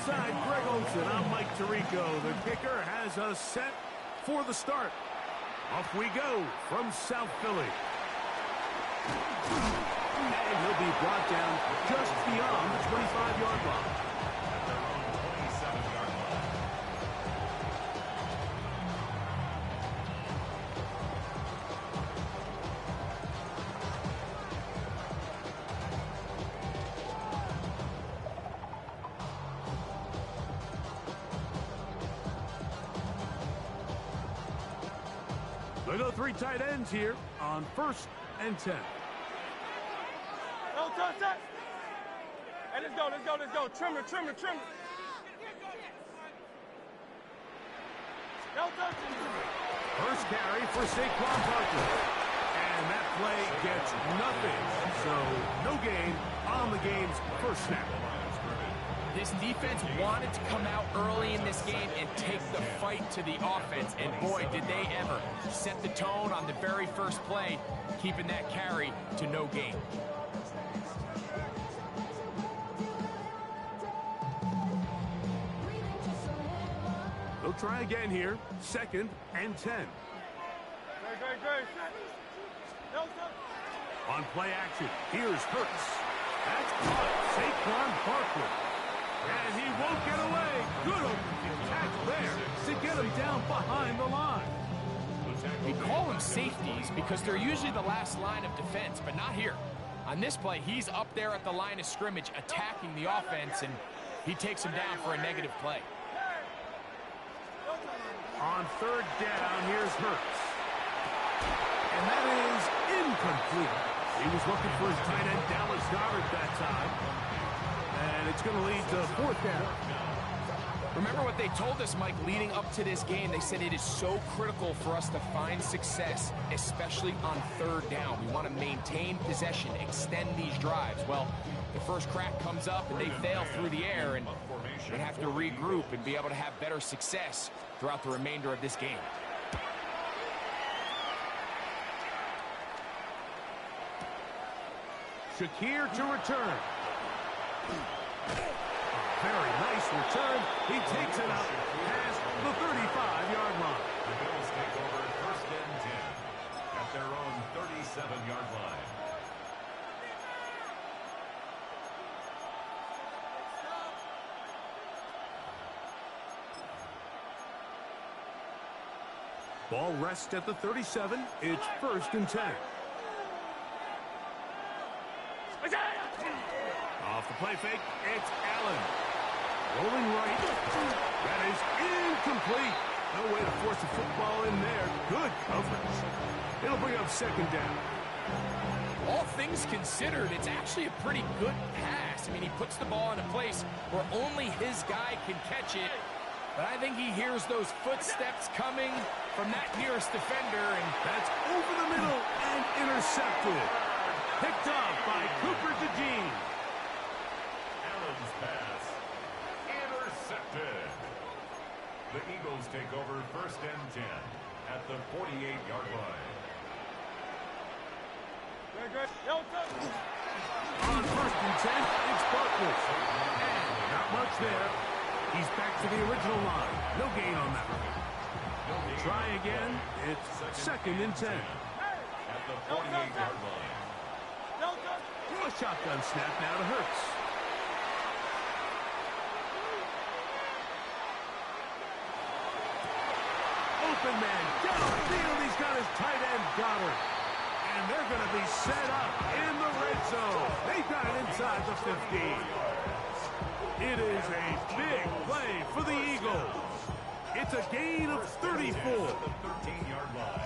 inside Greg Olsen. I'm Mike Tirico. The kicker has us set for the start. Off we go from South Philly. And he'll be brought down just beyond the 25-yard line. They go three tight ends here on 1st and 10. No touch that. Hey, let's go. Trimmer. No touch. First carry for Saquon Barkley. And that play gets nothing. So no gain on the game's first snap. This defense wanted to come out early in this game and take the fight to the offense. And boy, did they ever set the tone on the very first play, keeping that carry to no gain. They'll try again here. 2nd and 10. Great. No touch. On play action, here's Hurts. That's caught. Saquon Barkley. And he won't get away. Good open field tackle there to get him down behind the line. We call them safeties because they're usually the last line of defense, but not here. On this play, he's up there at the line of scrimmage attacking the offense, and he takes him down for a negative play. On 3rd down, here's Hurts. And that is incomplete. He was looking for his tight end, Dallas Goedert, that time. And it's going to lead to 4th down. Remember what they told us, Mike, leading up to this game. They said it is so critical for us to find success, especially on 3rd down. We want to maintain possession, extend these drives. Well, the first crack comes up and they fail through the air, and they have to regroup and be able to have better success throughout the remainder of this game. Shakir to return. Very nice return. He takes it out past the 35-yard line. The Bills take over 1st and 10 at their own 37-yard line. Ball rests at the 37. It's 1st and 10. Off the play fake, it's Allen. Rolling right. That is incomplete. No way to force a football in there. Good coverage. It'll bring up 2nd down. All things considered, it's actually a pretty good pass. I mean, he puts the ball in a place where only his guy can catch it. But I think he hears those footsteps coming from that nearest defender, and that's over the middle and intercepted. Picked off by Cooper DeJean. Allen's pass intercepted. The Eagles take over 1st and 10 at the 48-yard line. On 1st and 10, it's Barkley. And not much there. He's back to the original line. No gain on that one. Try again. It's 2nd and 10. At the 48-yard line. A shotgun snap now to Hurts. Open man downfield. He's got his tight end Goedert. And they're going to be set up in the red zone. They've got it inside the 15. It is a big play for the Eagles. It's a gain of 34. The 13-yard line.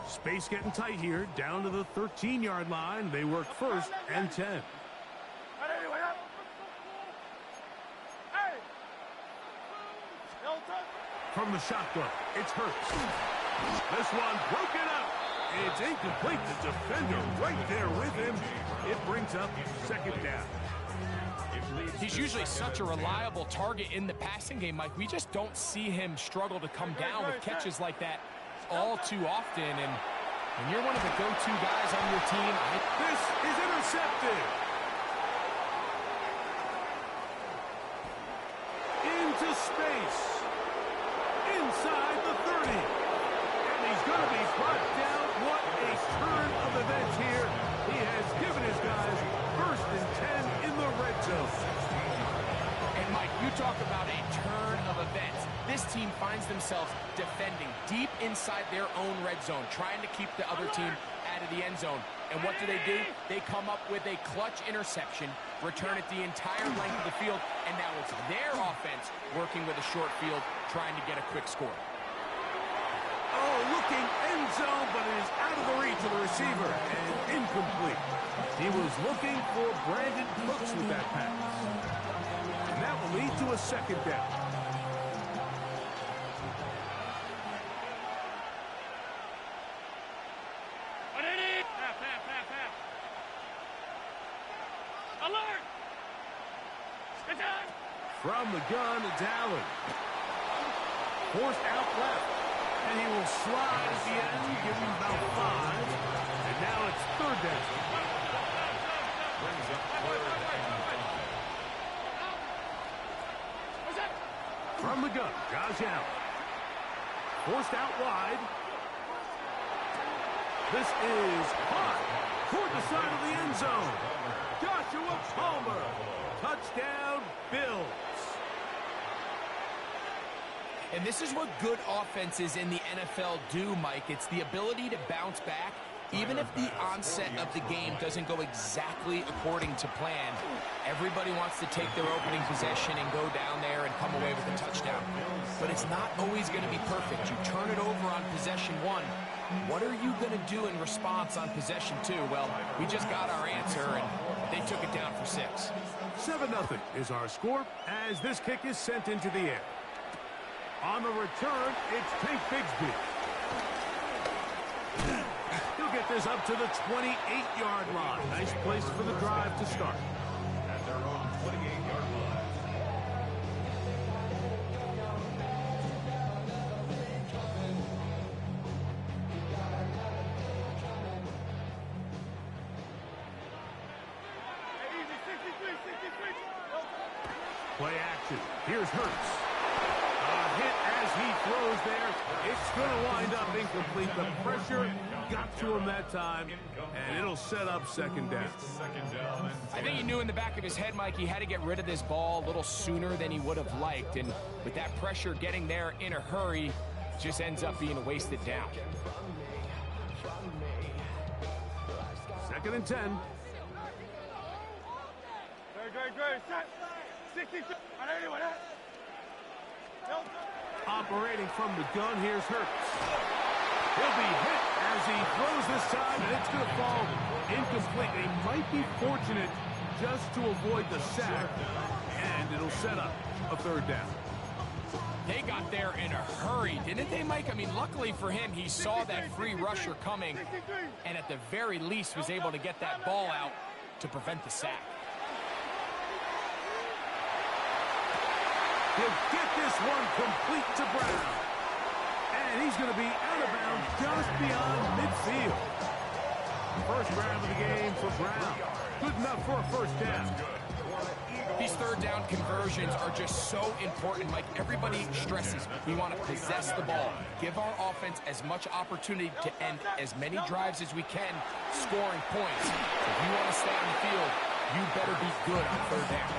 Space getting tight here, down to the 13-yard line. They work 1st and 10. From the shotgun, it's Hurts. This one broken up. It's incomplete. The defender right there with him. It brings up 2nd down. He's usually such a reliable target in the passing game, Mike. We just don't see him struggle to come down with catches like that all too often. And when you're one of the go-to guys on your team, this is intercepted. inside the 30. And he's going to be brought down. What a turn of events here. He has given his guys 1st and 10 in the red zone. And Mike, you talk about a turn of events. This team finds themselves defending deep inside their own red zone, trying to keep the other team out of the end zone. And what do? They come up with a clutch interception, return it the entire length of the field, and now it's their offense working with a short field, trying to get a quick score. Oh, looking end zone, but it is out of the reach of the receiver and incomplete. He was looking for Brandon Cooks with that pass. And that will lead to a 2nd down. From the gun, it's Allen. Forced out left. And he will slide at the end, give him about 5. And now it's 3rd down. From the gun, Josh Allen. Forced out wide. This is hot toward the side of the end zone. Joshua Palmer. Touchdown, Bills. And this is what good offenses in the NFL do, Mike. It's the ability to bounce back, even if the onset of the game doesn't go exactly according to plan. Everybody wants to take their opening possession and go down there and come away with a touchdown. But it's not always going to be perfect. You turn it over on possession 1. What are you going to do in response on possession 2? Well, we just got our answer, and they took it down for 6. 7-0 is our score as this kick is sent into the air. On the return, it's Tank Bigsby. He'll get this up to the 28-yard line. Nice place for the drive to start. At their own 28-yard line. Play action. Here's Hurts. A hit as he throws there. It's going to wind up incomplete. The pressure got to him that time, and it'll set up 2nd down. I think he knew in the back of his head, Mike, he had to get rid of this ball a little sooner than he would have liked. And with that pressure getting there in a hurry, just ends up being a wasted down. 2nd and 10. Great. Set. 62. Operating from the gun, here's Hurts. He'll be hit as he throws this time, and it's going to fall incomplete. They might be fortunate just to avoid the sack, and it'll set up a 3rd down. They got there in a hurry, didn't they, Mike? I mean, luckily for him, he saw that free rusher coming, and at the very least was able to get that ball out to prevent the sack. He'll get this one complete to Brown. And he's going to be out of bounds just beyond midfield. First grab of the game for Brown. Good enough for a 1st down. These 3rd down conversions are just so important, Mike. Everybody stresses we want to possess the ball, give our offense as much opportunity to end as many drives as we can, scoring points. If you want to stay on the field, you better be good on 3rd down.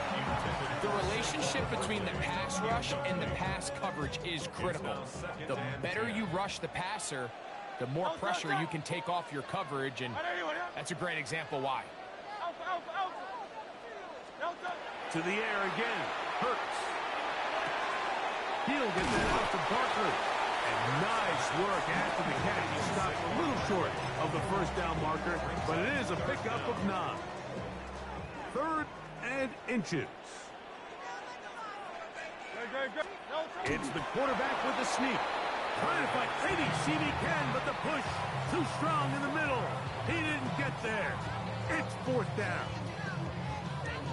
The relationship between the pass rush and the pass coverage is critical. The better you rush the passer, the more pressure you can take off your coverage, and that's a great example why. To the air again. Hurts. He'll get that out to Barkley. And nice work after the catch. He stopped a little short of the 1st down marker, but it is a pickup of 9. 3rd and inches. It's the quarterback with the sneak. Trying to fight maybe CD can, but the push too strong in the middle. He didn't get there. It's 4th down.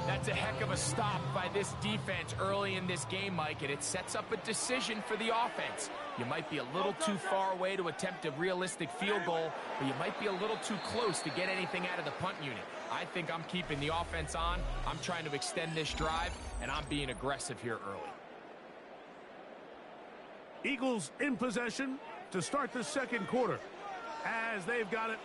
That's a heck of a stop by this defense early in this game, Mike, and it sets up a decision for the offense. You might be a little too far away to attempt a realistic field goal, but you might be a little too close to get anything out of the punt unit. I think I'm keeping the offense on. I'm trying to extend this drive, and I'm being aggressive here early. Eagles in possession to start the second quarter, as they've got it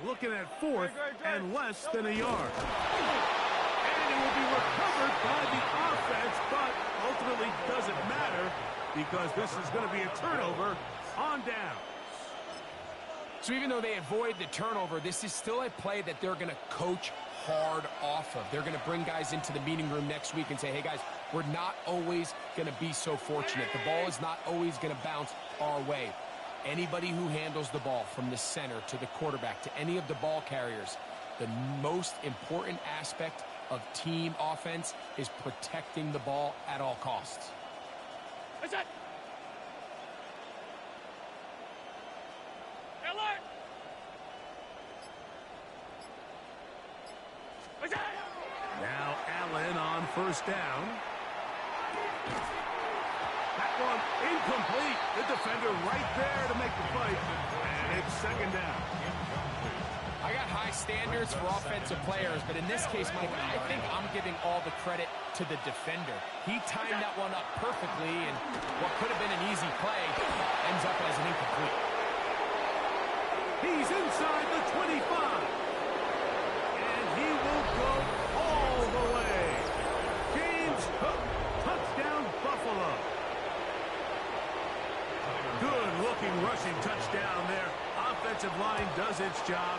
looking at fourth and less than a yard. And it will be recovered by the offense, but ultimately doesn't matter because this is going to be a turnover on down. So even though they avoid the turnover, this is still a play that they're going to coach hard off of. They're going to bring guys into the meeting room next week and say, hey, guys, we're not always going to be so fortunate. The ball is not always going to bounce our way. Anybody who handles the ball from the center to the quarterback to any of the ball carriers, the most important aspect of team offense is protecting the ball at all costs. What's that? Alert! What's that? Now Allen on first down. That one incomplete. The defender right there to make the fight. And it's second down. I got high standards for offensive players, but in this case, Mike, I think I'm giving all the credit to the defender. He timed that one up perfectly, and what could have been an easy play ends up as an incomplete. He's inside the 25. And he will go all the way. James Cook, touchdown Buffalo. Good-looking rushing touchdown there. Offensive line does its job.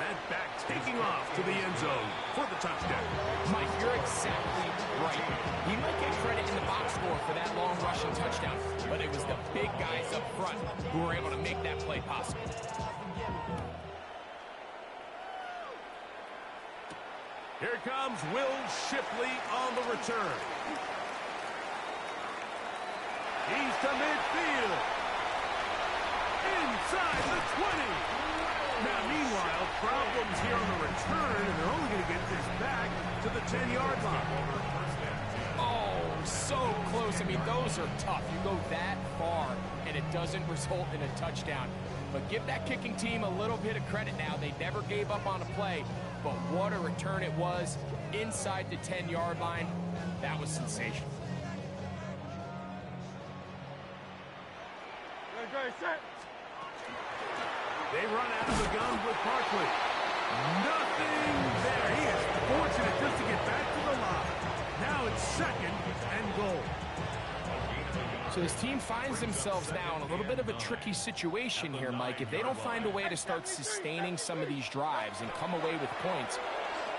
That back taking off to the end zone for the touchdown. Mike, you're exactly right. He might get credit in the box score for that long rushing touchdown, but it was the big guys up front who were able to make that play possible. Here comes Will Shipley on the return. He's to midfield. Inside the 20. Now, meanwhile, problems here on the return, and they're only going to get this back to the 10-yard line. Oh, so close. I mean, those are tough. You go that far, and it doesn't result in a touchdown. But give that kicking team a little bit of credit now. They never gave up on a play, but what a return it was inside the 10-yard line. That was sensational. Great, set. They run out of the gun with Barkley. Nothing there. He is fortunate just to get back to the line. Now it's second and goal. So this team finds themselves now in a little bit of a tricky situation here, Mike. If they don't find a way to start sustaining some of these drives and come away with points,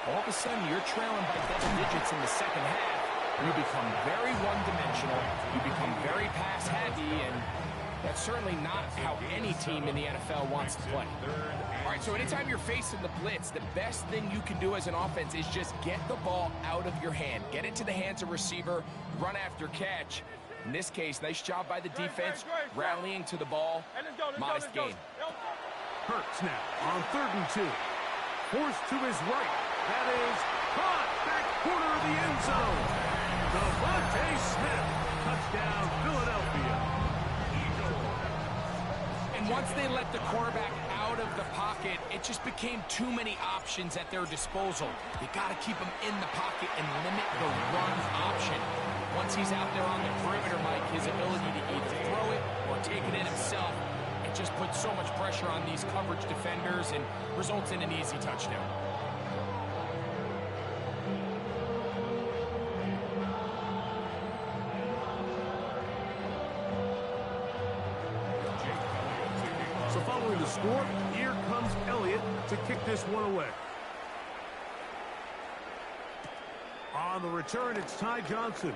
all of a sudden you're trailing by double digits in the second half. You become very one-dimensional. You become very pass-heavy, and that's certainly not how any team in the NFL wants to play. All right, so anytime you're facing the blitz, the best thing you can do as an offense is just get the ball out of your hand. Get it to the hands of receiver, run after catch. In this case, nice job by the defense, rallying to the ball. Modest gain. Hurts now on 3rd and 2. Forced to his right. That is caught back corner of the end zone. Devontae Smith. Touchdown, Philadelphia. And once they let the quarterback out of the pocket, it just became too many options at their disposal. They got to keep him in the pocket and limit the run option. Once he's out there on the perimeter, Mike, his ability to either throw it or take it in himself, it just puts so much pressure on these coverage defenders and results in an easy touchdown. So following the score, here comes Elliott to kick this one away. On the return, it's Ty Johnson.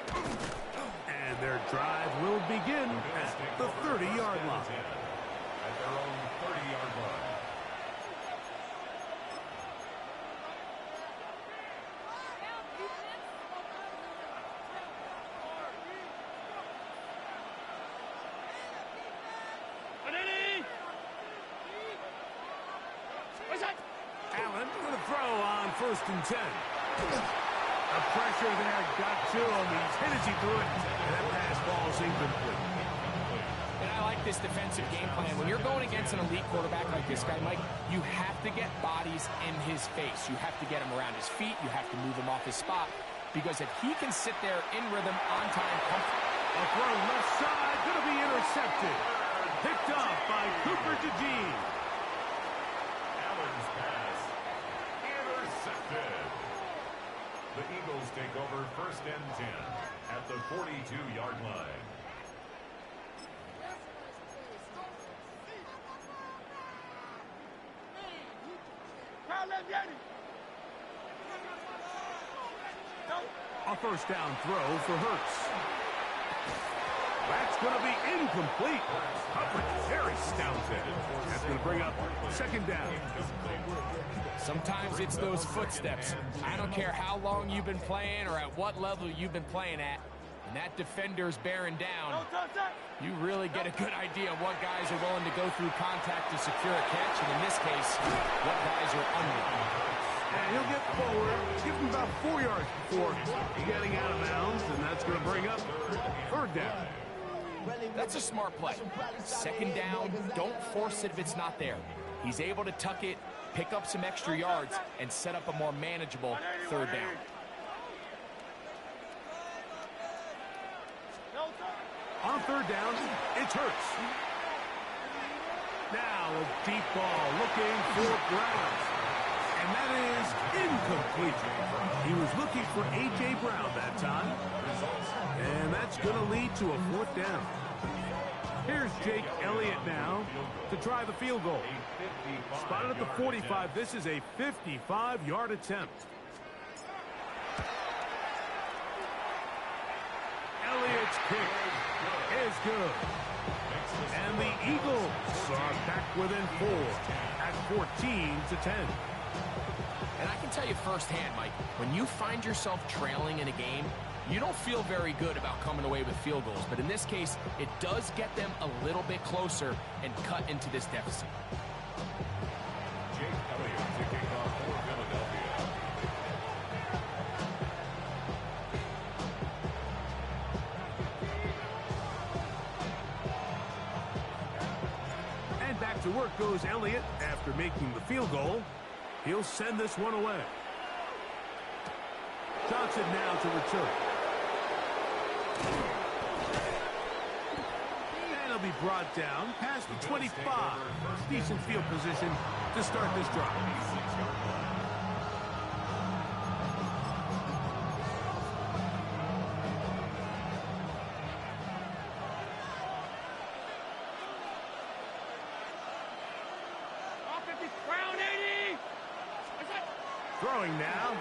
And their drive will begin at the 30-yard line. At their own 30-yard line. Allen for the throw on 1st and 10. The pressure there got to him. He's hit as he threw it. And that pass ball is incomplete. And I like this defensive game plan. When you're going against an elite quarterback like this guy, Mike, you have to get bodies in his face. You have to get him around his feet. You have to move him off his spot. Because if he can sit there in rhythm, on time, A throw left side, going to be intercepted. Picked up by Cooper DeJean. Allen's pass intercepted. The Eagles take over first and 10 at the 42-yard line. A first down throw for Hurts. That's going to be incomplete. Coverage very stout. That's going to bring up second down. Sometimes it's those footsteps. I don't care how long you've been playing or at what level you've been playing at. When that defender's bearing down, you really get a good idea of what guys are willing to go through contact to secure a catch, and in this case, what guys are under. And he'll get forward, give him about 4 yards before getting out of bounds, and that's going to bring up third down. That's a smart play. Second down, don't force it if it's not there. He's able to tuck it, pick up some extra yards, and set up a more manageable third down. On third down, it's Hurts. Now a deep ball looking for Brown. And that is incomplete. He was looking for A.J. Brown that time. And that's going to lead to a fourth down. Here's Jake Elliott now to try the field goal. Spotted at the 45. This is a 55-yard attempt. Elliott's kick is good. And the Eagles are back within 4 at 14-10. And I can tell you firsthand, Mike, when you find yourself trailing in a game, you don't feel very good about coming away with field goals. But in this case, it does get them a little bit closer and cut into this deficit. Jake Elliott kicking off for Philadelphia. And back to work goes Elliott after making the field goal. He'll send this one away. Johnson now to return. And he'll be brought down past the 25. Decent field position to start this drive. Throwing now.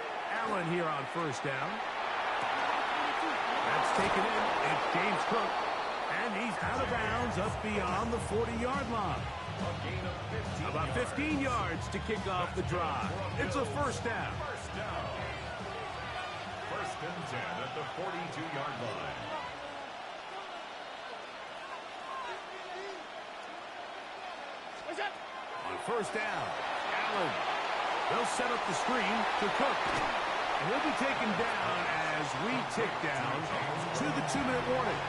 Allen here on first down. That's taken in. It's James Cook. And he's out of bounds up beyond the 40-yard line. About 15 yards to kick off the drive. It's a first down. First and 10 at the 42-yard line. On first down, Allen. They'll set up the screen to Cook. And he'll be taken down as we tick down to the 2-minute warning.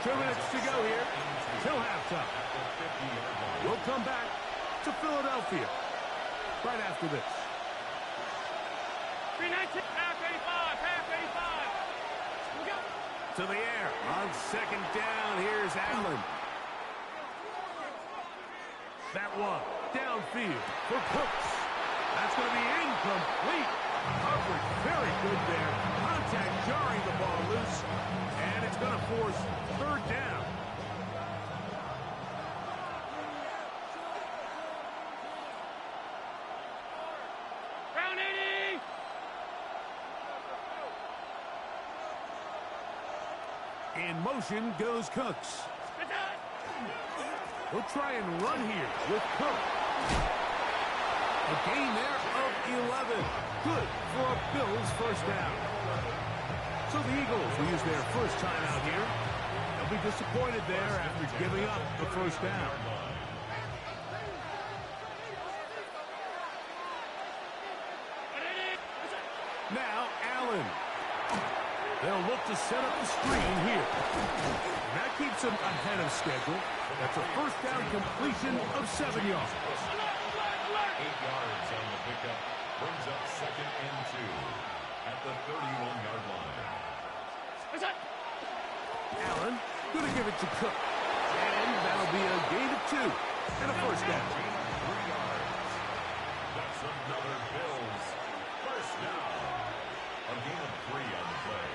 2 minutes to go here till halftime. We'll come back to Philadelphia right after this. To the air on second down. Here's Allen. That one downfield for Cooks. That's going to be incomplete. Coverage very good there. Contact jarring the ball loose. And it's going to force third down. Round 80! In motion goes Cooks. He'll try and run here with Cook. A gain there of 11. Good for a Bills first down. So the Eagles will use their first time out here. They'll be disappointed there after giving up the first down. Now Allen. They'll look to set up the screen here. That keeps them ahead of schedule. That's a first down completion of 7 yards. 8 yards on the pickup. Brings up second and 2 at the 31-yard line. Allen going to give it to Cook. And that'll be a gain of 2 and a first down. That's another Bills first down. A gain of 3 on the play.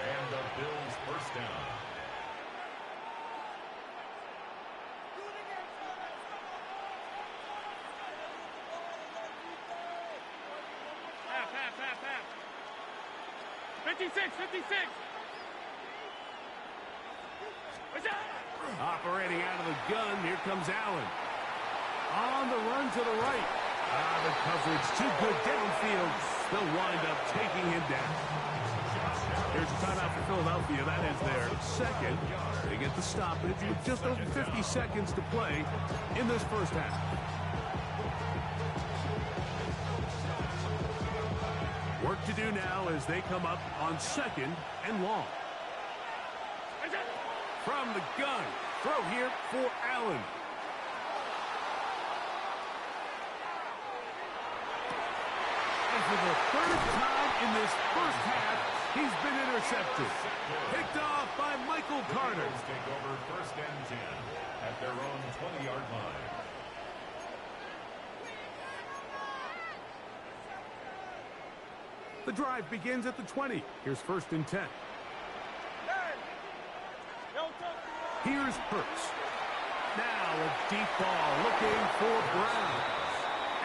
And the Bills first down. Half. 56. Operating out of the gun, here comes Allen. On the run to the right. The coverage too good downfield. They'll wind up taking him down. Here's a timeout for Philadelphia. That is their second. They get the stoppage with just over 50 seconds to play in this first half. Work to do now as they come up on 2nd and long. From the gun, throw here for Allen. And for the 3rd time in this first half, he's been intercepted. Picked off by Michael Carter. Bills take over 1st and 10 at their own 20-yard line. The drive begins at the 20. Here's 1st and 10. Here's Hurts. Now a deep ball looking for Brown.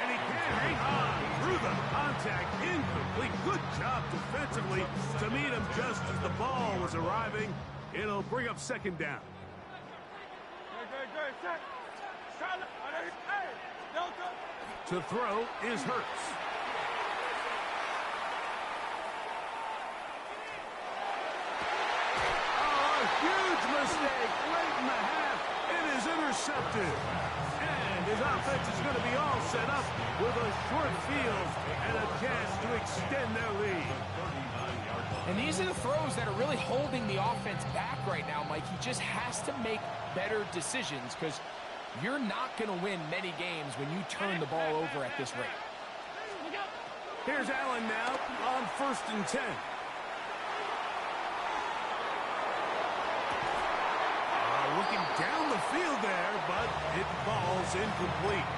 And he can't hang on through the contact. Incomplete. Good job defensively to meet him just as the ball was arriving. It'll bring up 2nd down. To throw is Hurts. Huge mistake late in the half. It is intercepted. And his offense is going to be all set up with a short field and a chance to extend their lead. And these are the throws that are really holding the offense back right now, Mike. He just has to make better decisions because you're not going to win many games when you turn the ball over at this rate. Here's Allen now on 1st and 10. Looking down the field there, but it falls incomplete.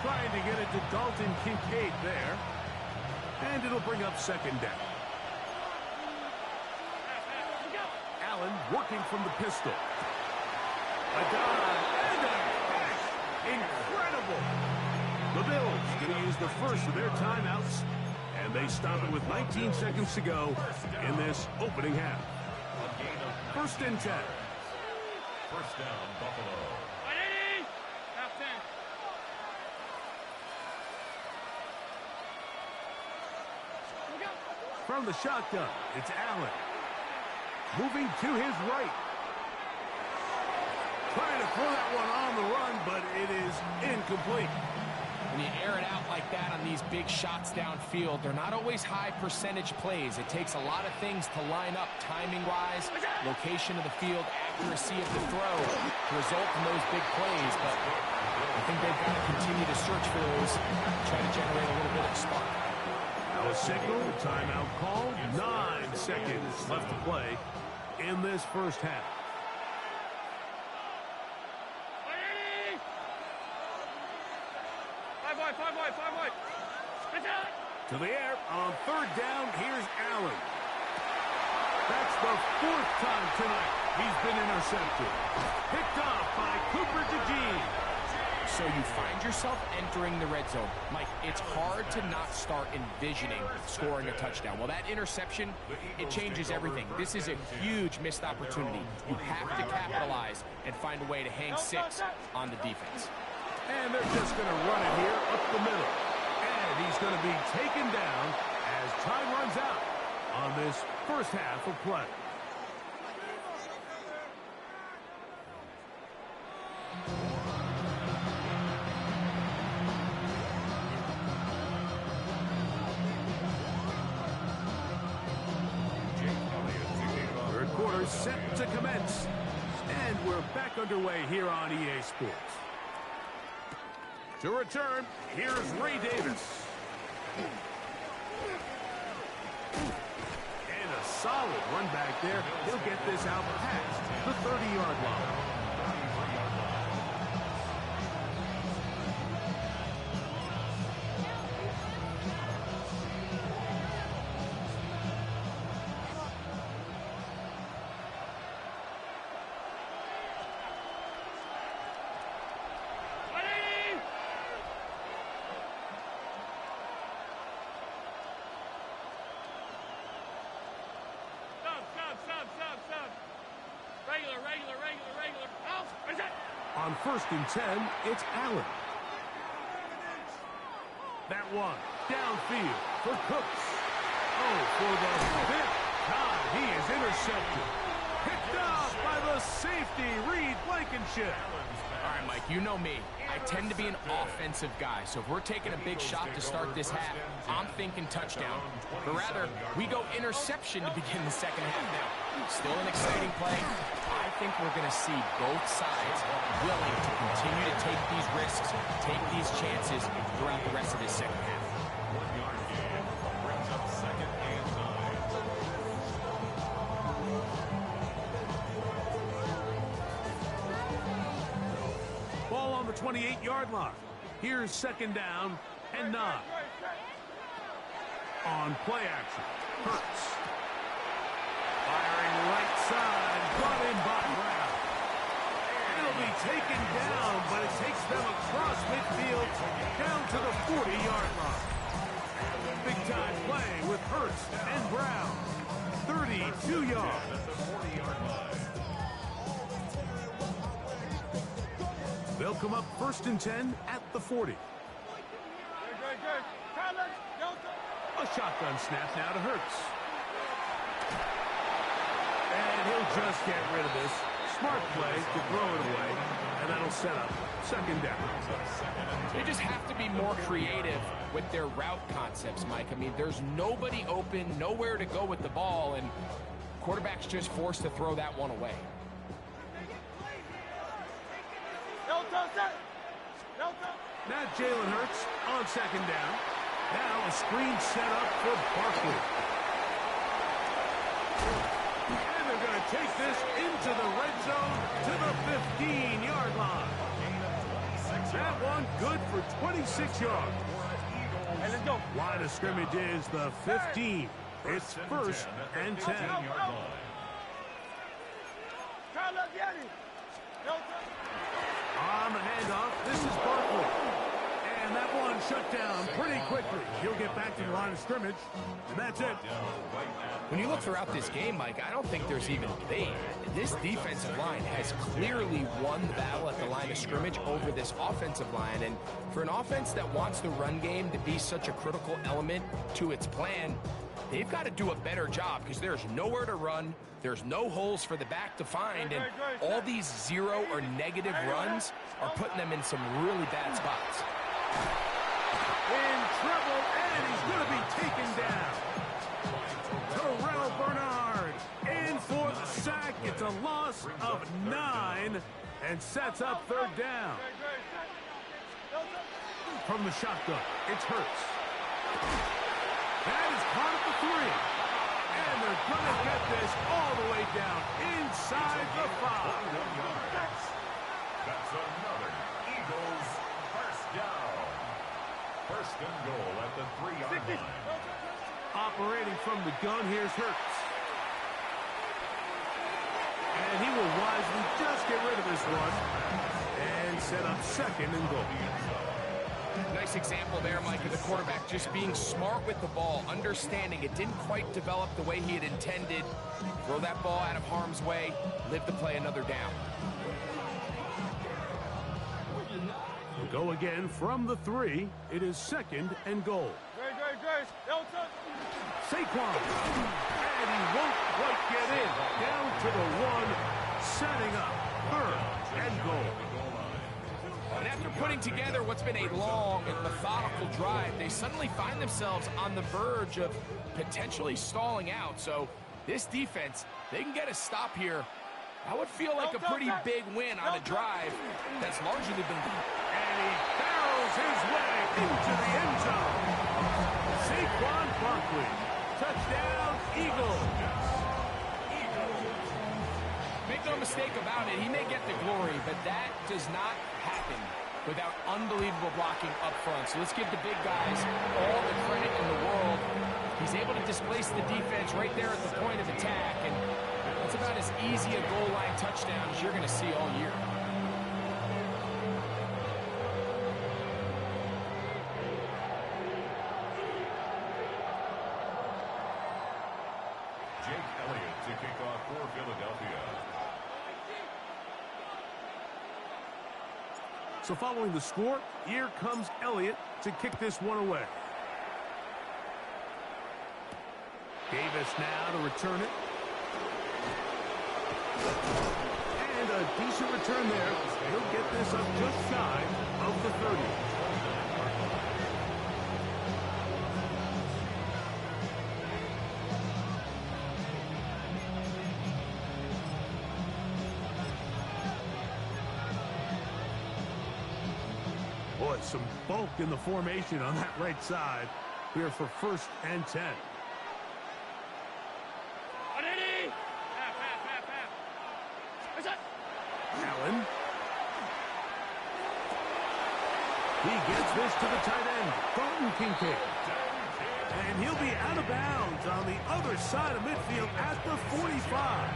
Trying to get it to Dalton Kincaid there. And it'll bring up 2nd down. Allen working from the pistol. A dive and a catch. Incredible. The Bills going to use the first of their timeouts. And they stop it with 19 seconds to go in this opening half. 1st and 10. First down, Buffalo. From the shotgun, it's Allen. Moving to his right. Trying to throw that one on the run, but it is incomplete. When you air it out like that on these big shots downfield, they're not always high percentage plays. It takes a lot of things to line up timing-wise, location of the field, accuracy of the throw to result in those big plays. But I think they've got to continue to search for those, try to generate a little bit of spark. Now a signal, timeout called. 9 seconds left to play in this first half. Five wide. To the air on 3rd down. Here's Allen. That's the 4th time tonight he's been intercepted. Picked off by Cooper DeJean. So you find yourself entering the red zone. Mike, it's hard to not start envisioning scoring a touchdown. Well, that interception, it changes everything. This is a huge missed opportunity. You have to capitalize and find a way to hang 6 on the defense. And they're just going to run it here up the middle. And he's going to be taken down as time runs out on this first half of play. Third quarter set to commence. And we're back underway here on EA Sports. To return, here's Ray Davis. And a solid run back there. He'll get this out past the 30-yard line. Stop. Regular. Out. Is it? On 1st and 10, it's Allen. That one downfield for Cooks. Oh, for the 5th time, he is intercepted. Picked up by the safety, Reed Blankenship. All right, Mike, you know me. I tend to be an offensive guy, so if we're taking a big shot to start this half, I'm thinking touchdown. But rather, we go interception to begin the second half now. Still an exciting play. I think we're going to see both sides willing to continue to take these risks, take these chances throughout the rest of this second half. 1-yard gain brings up 2nd and 9. Ball on the 28-yard line. Here's 2nd down and 9. On play action, Hurts. Firing right side, brought in by Brown. It'll be taken down, but it takes them across midfield down to the 40-yard line. Big-time play with Hurts and Brown. 32 yards. At the 40-yard line. They'll come up 1st and 10 at the 40. Good. A shotgun snap now to Hurts. And he'll just get rid of this. Smart play to throw it away, and that'll set up 2nd down. They just have to be more creative with their route concepts, Mike. I mean, there's nobody open, nowhere to go with the ball, and quarterback's just forced to throw that one away. Now Jalen Hurts on 2nd down. Now a screen set up for Barkley. And they're going to take this into the red zone to the 15-yard line. That one good for 26 yards. Hey, let's go. Line of scrimmage is the 15. It's 1st and 10. On the handoff, this is Barkley. And that one shut down pretty quickly. He'll get back to the line of scrimmage, and that's it. When you look throughout this game, Mike, I don't think there's even debate. This defensive line has clearly won the battle at the line of scrimmage over this offensive line. And for an offense that wants the run game to be such a critical element to its plan, they've got to do a better job because there's nowhere to run. There's no holes for the back to find. And all these 0 or negative runs are putting them in some really bad spots. In trouble, and he's going to be taken down. Terrell Bernard in for the sack. It's a loss of 9 and sets up 3rd down. From the shotgun, it's Hurts. That is caught at the 3. And they're going to get this all the way down inside the 5. That's another Eagles first down. 1st and goal at the 3-yard line. Operating from the gun, here's Hurts. And he will wisely just get rid of this run and set up 2nd and goal. Nice example there, Mike, of the quarterback just being smart with the ball, understanding it didn't quite develop the way he had intended. Throw that ball out of harm's way, live to play another down. We'll go again from the 3. It is 2nd and goal. Saquon. And he won't quite get in. Down to the 1, setting up 3rd and goal. And after putting together what's been a long and methodical drive, they suddenly find themselves on the verge of potentially stalling out. So this defense, they can get a stop here. That would feel like a pretty big win on a drive that's largely been... And he barrels his way into the end zone. Saquon Barkley. Touchdown, Eagles. mistake about it. He may get the glory, but that does not happen without unbelievable blocking up front. So let's give the big guys all the credit in the world. He's able to displace the defense right there at the point of attack, and that's about as easy a goal line touchdown as you're going to see all year. Jake Elliott to kick off for Philadelphia. So following the score, here comes Elliott to kick this one away. Davis now to return it. And a decent return there. He'll get this up just shy of the 30. Boy, some bulk in the formation on that right side here for 1st and 10. Allen. He gets this to the tight end, Dalton Kincaid. And he'll be out of bounds on the other side of midfield at the 45.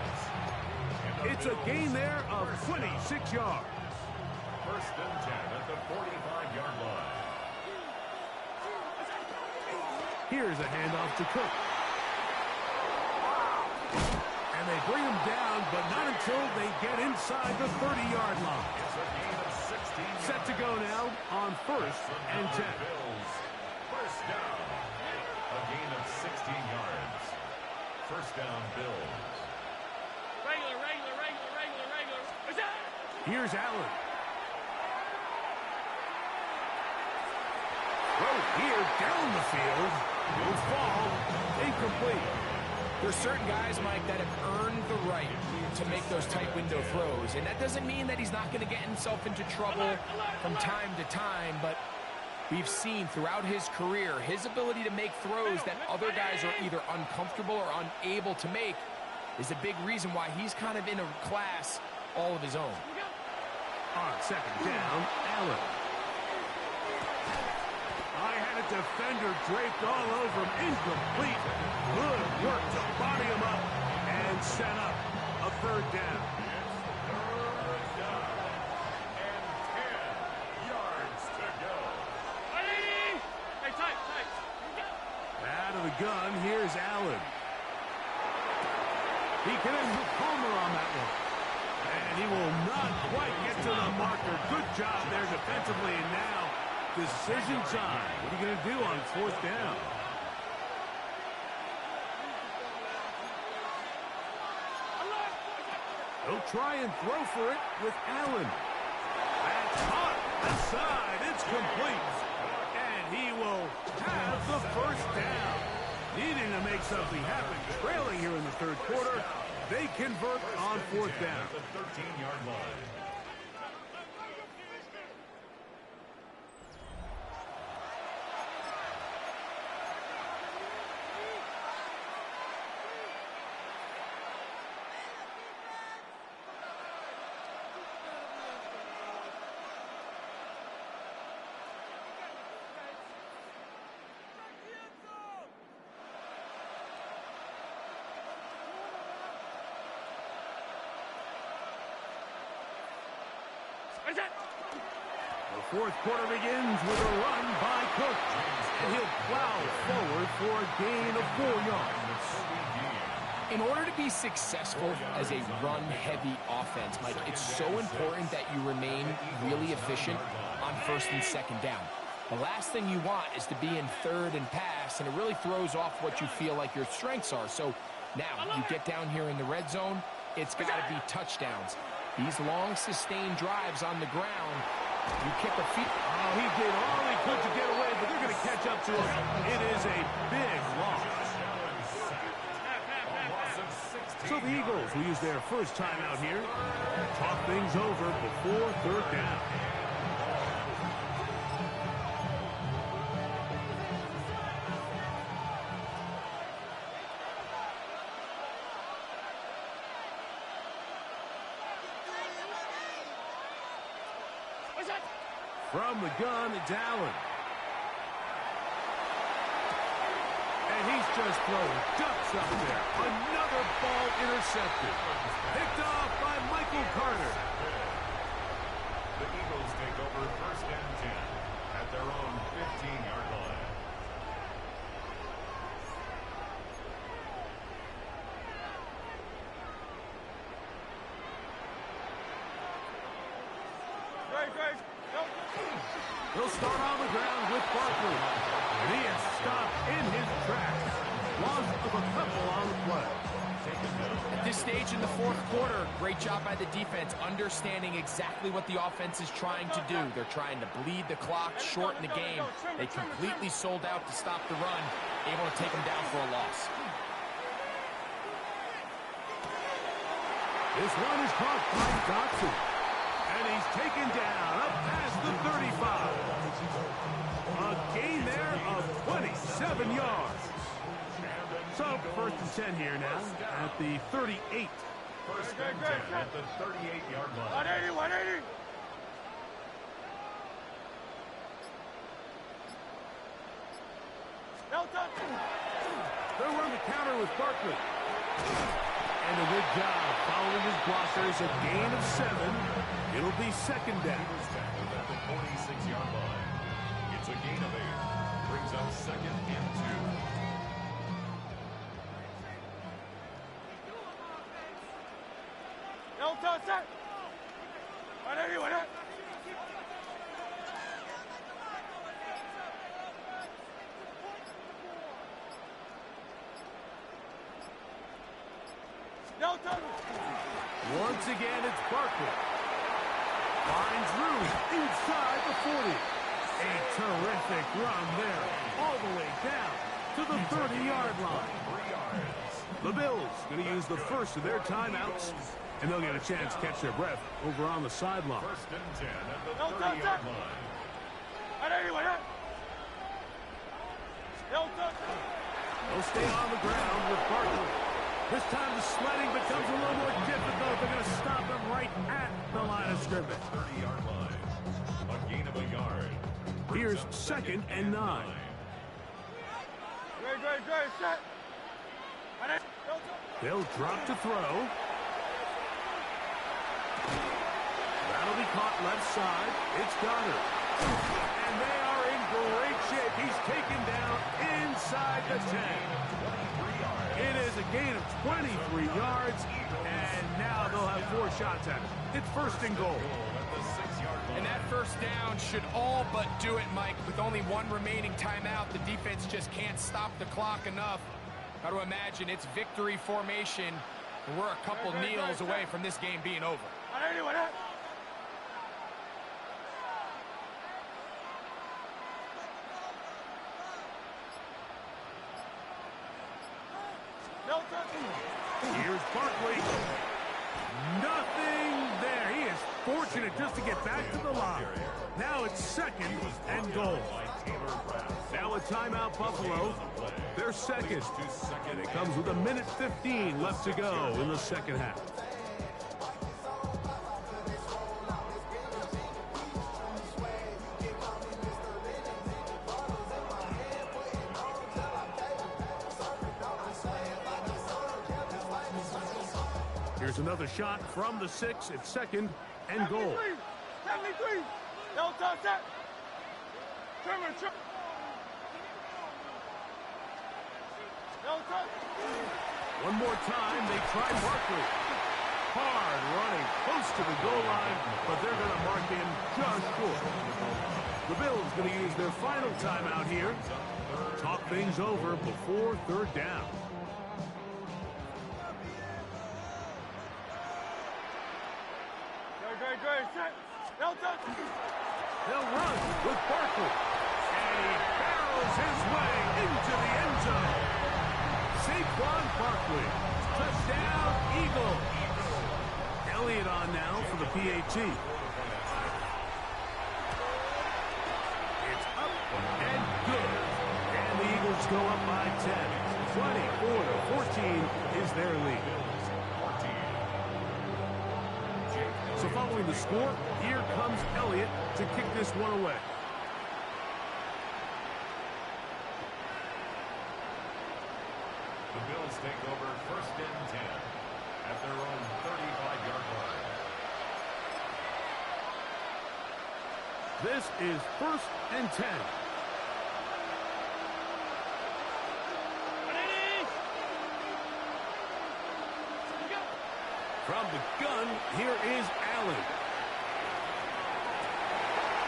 It's a gain there of 26 yards. 1st and 10 at the 45-yard line. Here's a handoff to Cook. And they bring him down, but not until they get inside the 30-yard line. It's a gain of 16. Set to go now on 1st and 10. Bills. 1st down. A gain of 16 yards. 1st down, Bills. Regular. Here's Allen. Throw here down the field. Will fall. Incomplete. There's certain guys, Mike, that have earned the right to make those tight window throws. And that doesn't mean that he's not going to get himself into trouble from time to time, but we've seen throughout his career his ability to make throws that other guys are either uncomfortable or unable to make is a big reason why he's kind of in a class all of his own. On 2nd down, Allen. I had a defender draped all over him. Incomplete. Good work to body him up and set up a 3rd down. Third down. And 10 yards to go. Hey, tight. Out of the gun, here's Allen. He connects with Palmer on that one. And he will not quite get to the marker. Good job there defensively, and now decision time. What are you going to do on 4th down? He'll try and throw for it with Allen. That's hot. Aside. It's complete. And he will have the 1st down. Needing to make something happen. Trailing here in the 3rd quarter. They convert on 4th down. At the 13-yard line. The 4th quarter begins with a run by Cook. And he'll plow forward for a gain of 4 yards. In order to be successful as a run-heavy offense, Mike, it's so important that you remain really efficient on 1st and 2nd down. The last thing you want is to be in 3rd and pass, and it really throws off what you feel like your strengths are. So now you get down here in the red zone, it's got to be touchdowns. These long, sustained drives on the ground, you kick a feet. Oh, he did all he could to get away, but they're going to catch up to him. It is a big loss. So the Eagles will use their first time out here. Talk things over before 3rd down. From the gun, it's Allen. And he's just throwing ducks up there. Another ball intercepted. Picked off by Michael Carter. The Eagles take over first and 10 at their own 15-yard line. He'll start on the ground with Barkley. And he is stopped in his tracks. Loss of a couple on the play. At this stage in the fourth quarter, great job by the defense, understanding exactly what the offense is trying to do. They're trying to bleed the clock, shorten the game. They completely sold out to stop the run, able to take them down for a loss. This one is caught by Dotson. And he's taken down up past the 35. A gain there of 27 yards. So, first and 10 here now at the 38. First and 10 at the 38-yard line. 180. They'll run the counter with Barkley. And a good job following his blockers. A gain of 7. It'll be second down. At the 46-yard line. It's a gain of 8. Brings up second and 2. Once again, it's Barkley. Finds room inside the 40. A terrific run there, all the way down to the 30-yard line. The Bills going to use the first of their timeouts, and they'll get a chance to catch their breath over on the sideline. First and 10 at the 30-yard line. They'll stay on the ground with Barkley. This time the sledding becomes a little more difficult. They're going to stop him right at the line of scrimmage. 30-yard line. A gain of a yard. Here's second and 9. They'll drop to throw. That'll be caught left side. It's Goddard. And they are in great shape. He's taken down inside the 10. It is a gain of 23 yards, and now they'll have 4 shots at it. It's first and goal. And that first down should all but do it, Mike. With only one remaining timeout, the defense just can't stop the clock enough. Got to imagine it's victory formation, and we're a couple kneels away from this game being over. Here's Barkley. Nothing there. He is fortunate just to get back to the line. Now it's second and goal. Now a timeout, Buffalo. They're second. And it comes with 1:15 left to go in the second half. Here's another shot from the 6. It's second and goal. 73. One more time, they try Barkley. Hard running, close to the goal line, but they're going to mark him just short. The Bills going to use their final timeout here. Talk things over before third down. They'll run with Barkley. And he barrels his way into the end zone. Saquon Barkley. Touchdown, Eagles. Elliott on now for the PAT. It's up and good. And the Eagles go up by 10. 24-14 is their lead. So following the score. Here comes Elliott to kick this one away. The Bills take over 1st and 10 at their own 35-yard line. This is 1st and 10. From the gun, here is Allen.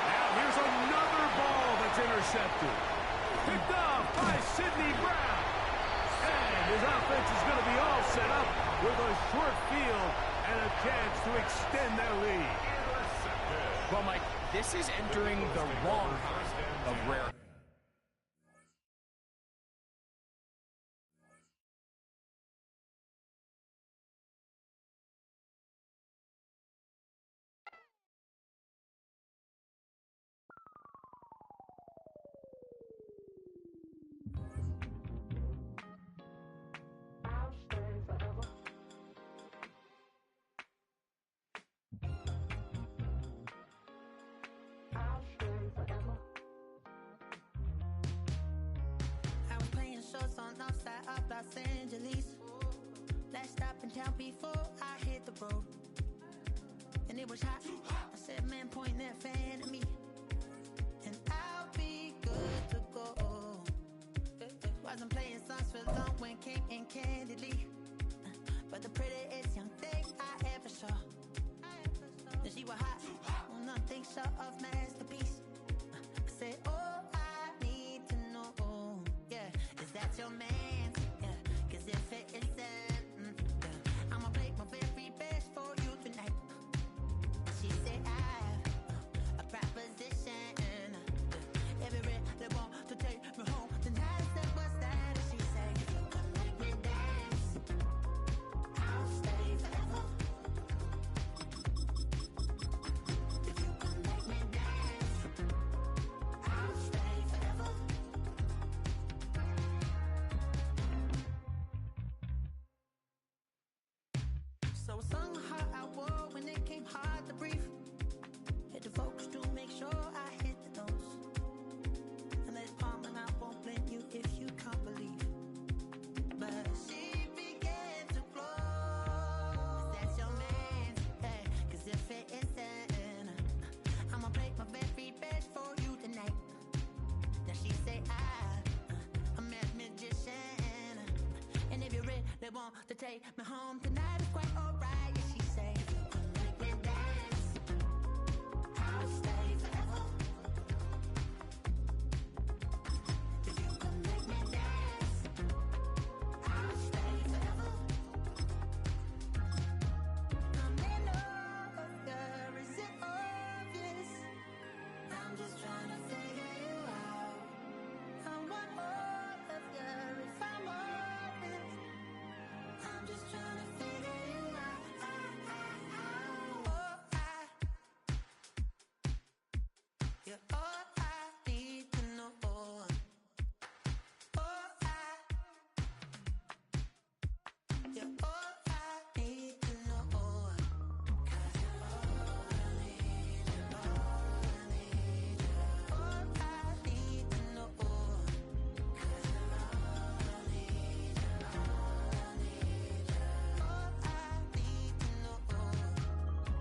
Now here's another ball that's intercepted. Picked off by Sidney Brown. And his offense is going to be all set up with a short field and a chance to extend their lead. Well, Mike, this is entering the wrong kind of rare. Los Angeles. Last stop in town before I hit the road. And it was hot. I said, man, point that fan at me. And I'll be good to go. Wasn't playing songs for long when came in candidly. But the prettiest young thing I ever saw. And she was hot. Well, nothing short of masterpiece. I said, oh, I need to know. Yeah, is that your man? If it isn't, yeah, I'ma make my very best for you tonight. She said I have a proposition. Every they want to take me home tonight. I said, what's that? She said, if you come make me dance, I'll stay forever. If you come make me dance, I'll stay forever. So I sung how I wore when it came hard to breathe. Hit the focus to make sure I hit the notes. And let it palm and I won't blame you if you can't believe. But she began to flow. That's your man, hey, cause if it isn't, I'ma make my very best for you tonight. Now she say I'm a magician. And if you really want to take me home tonight, it's quite alright. Yeah, she say, if you can make me dance, I'll stay forever. If you can make me dance, I'll stay forever. I'm in love, girl, is it obvious? I'm just trying to figure you out. I want all of you if I'm honest. I'm just trying to figure you out. You're all I need to know. You're all I need to know. 'Cause you're all I need, you're all I need, you're all I need to know. 'Cause you're all I need, you're all I need, you're all I need to know.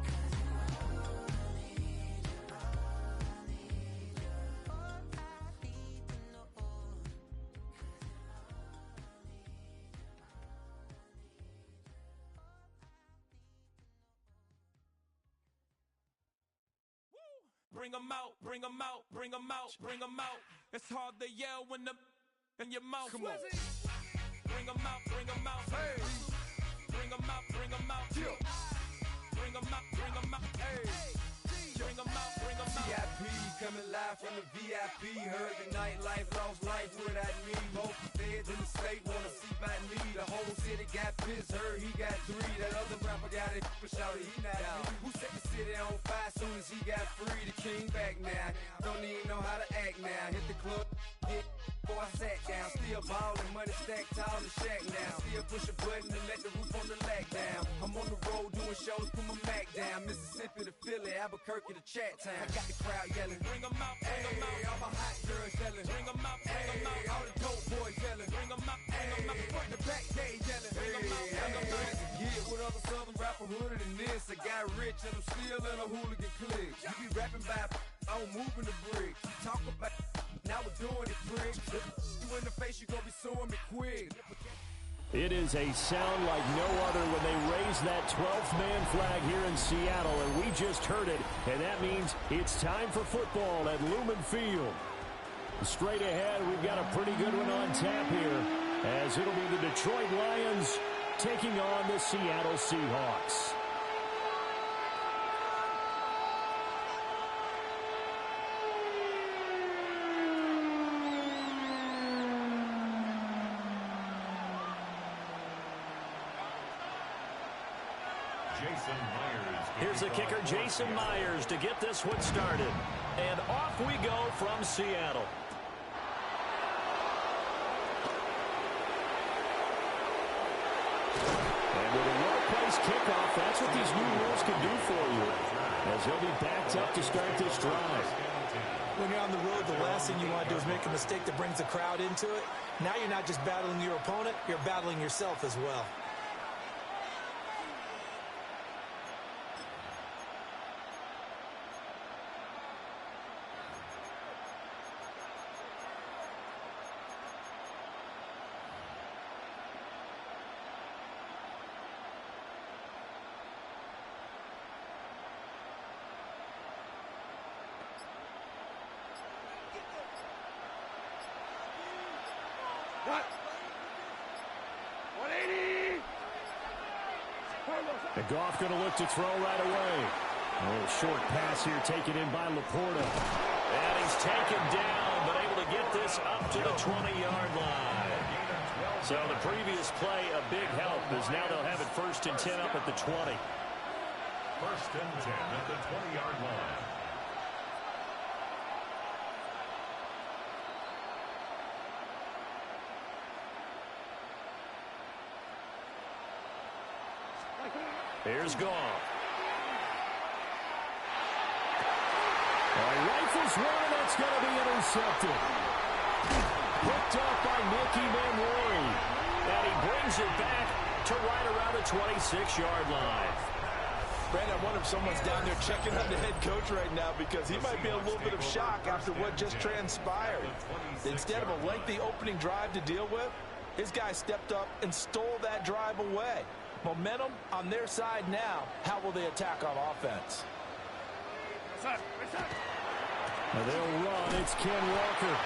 'Cause you're all I need, you're all I need, you're all I need to know. Bring 'em out, bring 'em out, bring 'em out, bring 'em out. It's hard to yell when the in your mouth. Come on. Bring 'em out, bring 'em out. Hey. Bring 'em out, bring 'em out. Yeah. Bring 'em out, bring 'em out. Hey. Bring 'em out, bring 'em out. VIP coming live from the VIP. Heard the nightlife, lost life without me. Both feds in the state wanna see by me. The whole city got pissed, heard he got 3. That other rapper got it, but shouted he not me. Who set the city on fire soon as he got free? The king back now, don't even know how to act now. Hit the club. Yeah, before I sat down, still ballin', money stacked tall in the shack now. Still push a button and let the roof on the lack down. I'm on the road doing shows, put my Mac down. Mississippi to Philly, Albuquerque to Chat Town. I got the crowd yelling, Bring 'em out, bring 'em out. all my hot girls yelling, Bring 'em out, bring 'em out. all the dope boys yelling, Bring 'em out, bring 'em out. front to back, they yelling. Bring 'em out, I know good as a kid with other southern rapper hooded than this. I got rich and I'm still in a hooligan clique. You be rapping by, I'm moving the bricks. You talk about, now we're doing it, prick. You in the face, you gonna be suing me quick. It is a sound like no other when they raise that 12th man flag here in Seattle, and we just heard it, and that means it's time for football at Lumen Field. Straight ahead, we've got a pretty good one on tap here, as it'll be the Detroit Lions taking on the Seattle Seahawks. Here's the kicker, Jason Myers, to get this one started. And off we go from Seattle. And with a well-placed kickoff, that's what these new rules can do for you, as he'll be backed up to start this drive. When you're on the road, the last thing you want to do is make a mistake that brings the crowd into it. Now you're not just battling your opponent, you're battling yourself as well. And Goff going to look to throw right away. A little short pass here taken in by Laporta. And he's taken down, but able to get this up to the 20-yard line. So the previous play, a big help, as now they'll have it 1st and 10 up at the 20. 1st and 10 at the 20-yard line. Here's Goff. Rifles one, that's going to be intercepted. Picked up by Nicky Manwari. And he brings it back to right around the 26-yard line. Brandon, I wonder if someone's down there checking on the head coach right now, because he might be in a little bit of shock after what just transpired. Instead of a lengthy opening drive to deal with, his guy stepped up and stole that drive away. Momentum on their side now. How will they attack on offense? And they'll run. It's Ken Walker.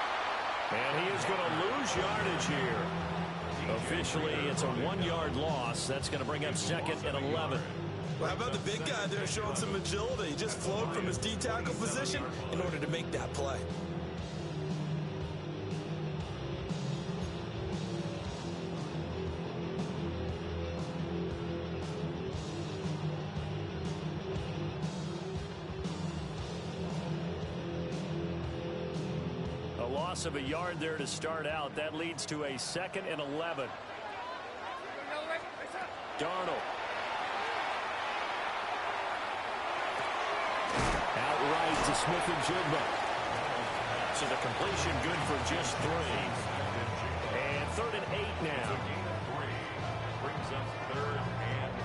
And he is going to lose yardage here. Officially, it's a 1-yard loss. That's going to bring up 2nd and 11. Well, how about the big guy there showing some agility? He just flowed from his D-tackle position in order to make that play. Loss of a yard there to start out. That leads to a 2nd and 11. Darnold. Outright to Smith-Njigba. So the completion good for just 3. And 3rd and 8 now. Brings up 3rd and 8.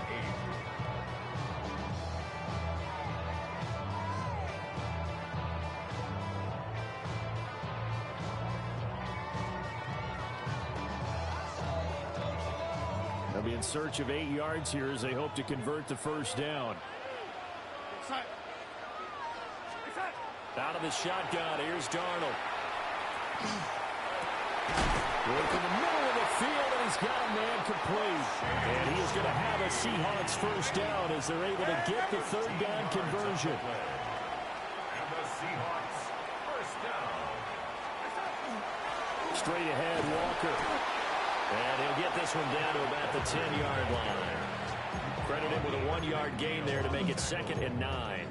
They'll be in search of 8 yards here as they hope to convert the 1st down. Out of the shotgun, here's Darnold. Work in the middle of the field, and he's got a man complete. And he is going to have a Seahawks 1st down as they're able to get the 3rd down conversion. And the Seahawks 1st down. Straight ahead, Walker. And he'll get this one down to about the 10-yard line. Credited with a 1-yard gain there to make it 2nd and 9.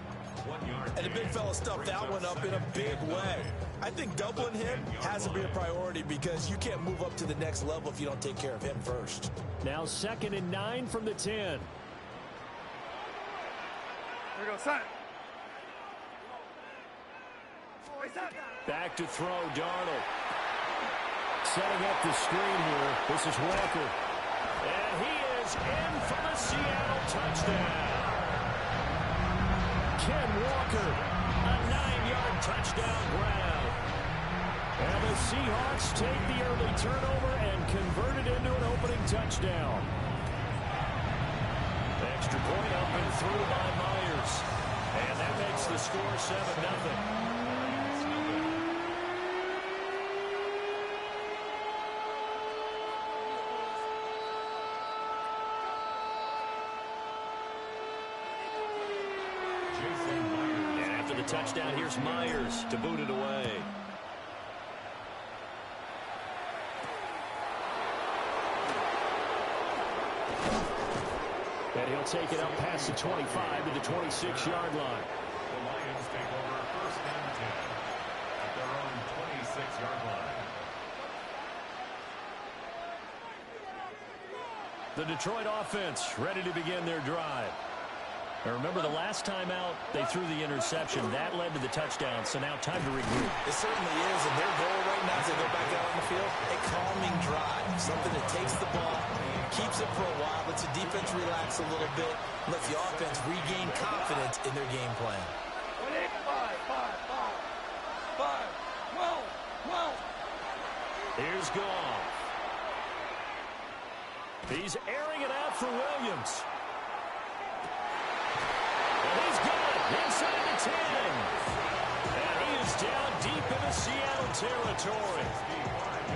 And the big fella stuffed that one up in a big way. I think doubling him has to be a priority because you can't move up to the next level if you don't take care of him first. Now 2nd and 9 from the 10. Here we go, son. Back to throw, Darnold. Setting up the screen here. This is Walker. And he is in for the Seattle touchdown. Ken Walker, a 9-yard touchdown grab. And the Seahawks take the early turnover and convert it into an opening touchdown. Extra point up and through by Myers. And that makes the score 7-0. And after the touchdown, here's Myers to boot it away. And he'll take it up past the 25 to the 26-yard line. The Lions take over 1st and 10 at their own 26-yard line. The Detroit offense ready to begin their drive. Now remember, the last time out, they threw the interception. That led to the touchdown, so now time to regroup. It certainly is, and their goal right now as they go back out on the field, a calming drive, something that takes the ball, keeps it for a while, lets the defense relax a little bit, lets the offense regain confidence in their game plan. 12. Here's Goff. He's airing it out for Williams. And he's got it inside the 10. And he is down deep into Seattle territory.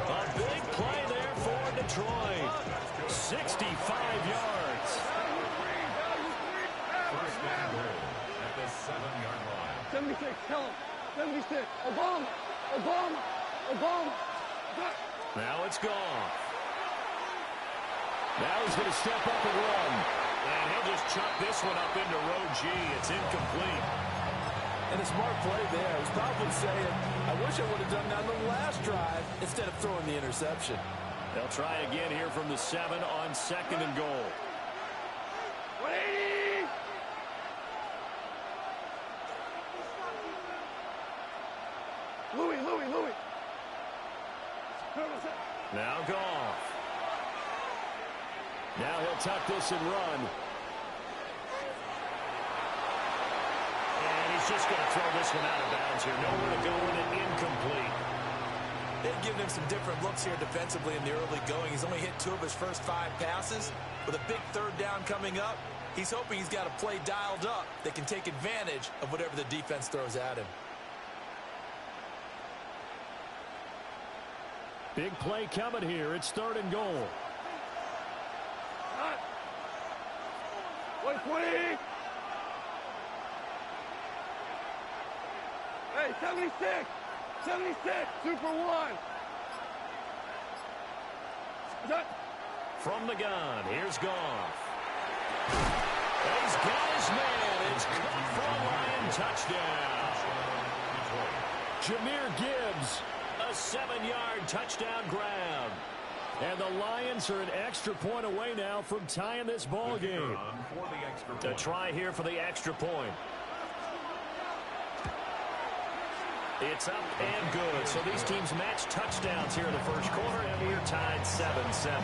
A big play there for Detroit. 65 yards. First and goal at the 7-yard line. 76, tell him. 76, Obama. Now it's gone. Now he's going to step up and run. And he'll just chuck this one up into row G. It's incomplete. And a smart play there. He's probably saying, I wish I would have done that on the last drive instead of throwing the interception. They'll try again here from the 7 on 2nd and goal. 180! Louis. Now Goff. Now he'll tuck this and run. And he's just going to throw this one out of bounds here. Nowhere to go with it. Incomplete. They've given him some different looks here defensively in the early going. He's only hit 2 of his first 5 passes. With a big 3rd down coming up, he's hoping he's got a play dialed up that can take advantage of whatever the defense throws at him. Big play coming here. It's 3rd and goal. 120! Hey, 76! 76! Super 1! From the gun, here's Goff. He's got his man. It's caught for a Lion touchdown. Jahmyr Gibbs, a 7-yard touchdown grab. And the Lions are an extra point away now from tying this ball game. A try here for the extra point. It's up and good. So these teams match touchdowns here in the first quarter, and we're tied 7-7.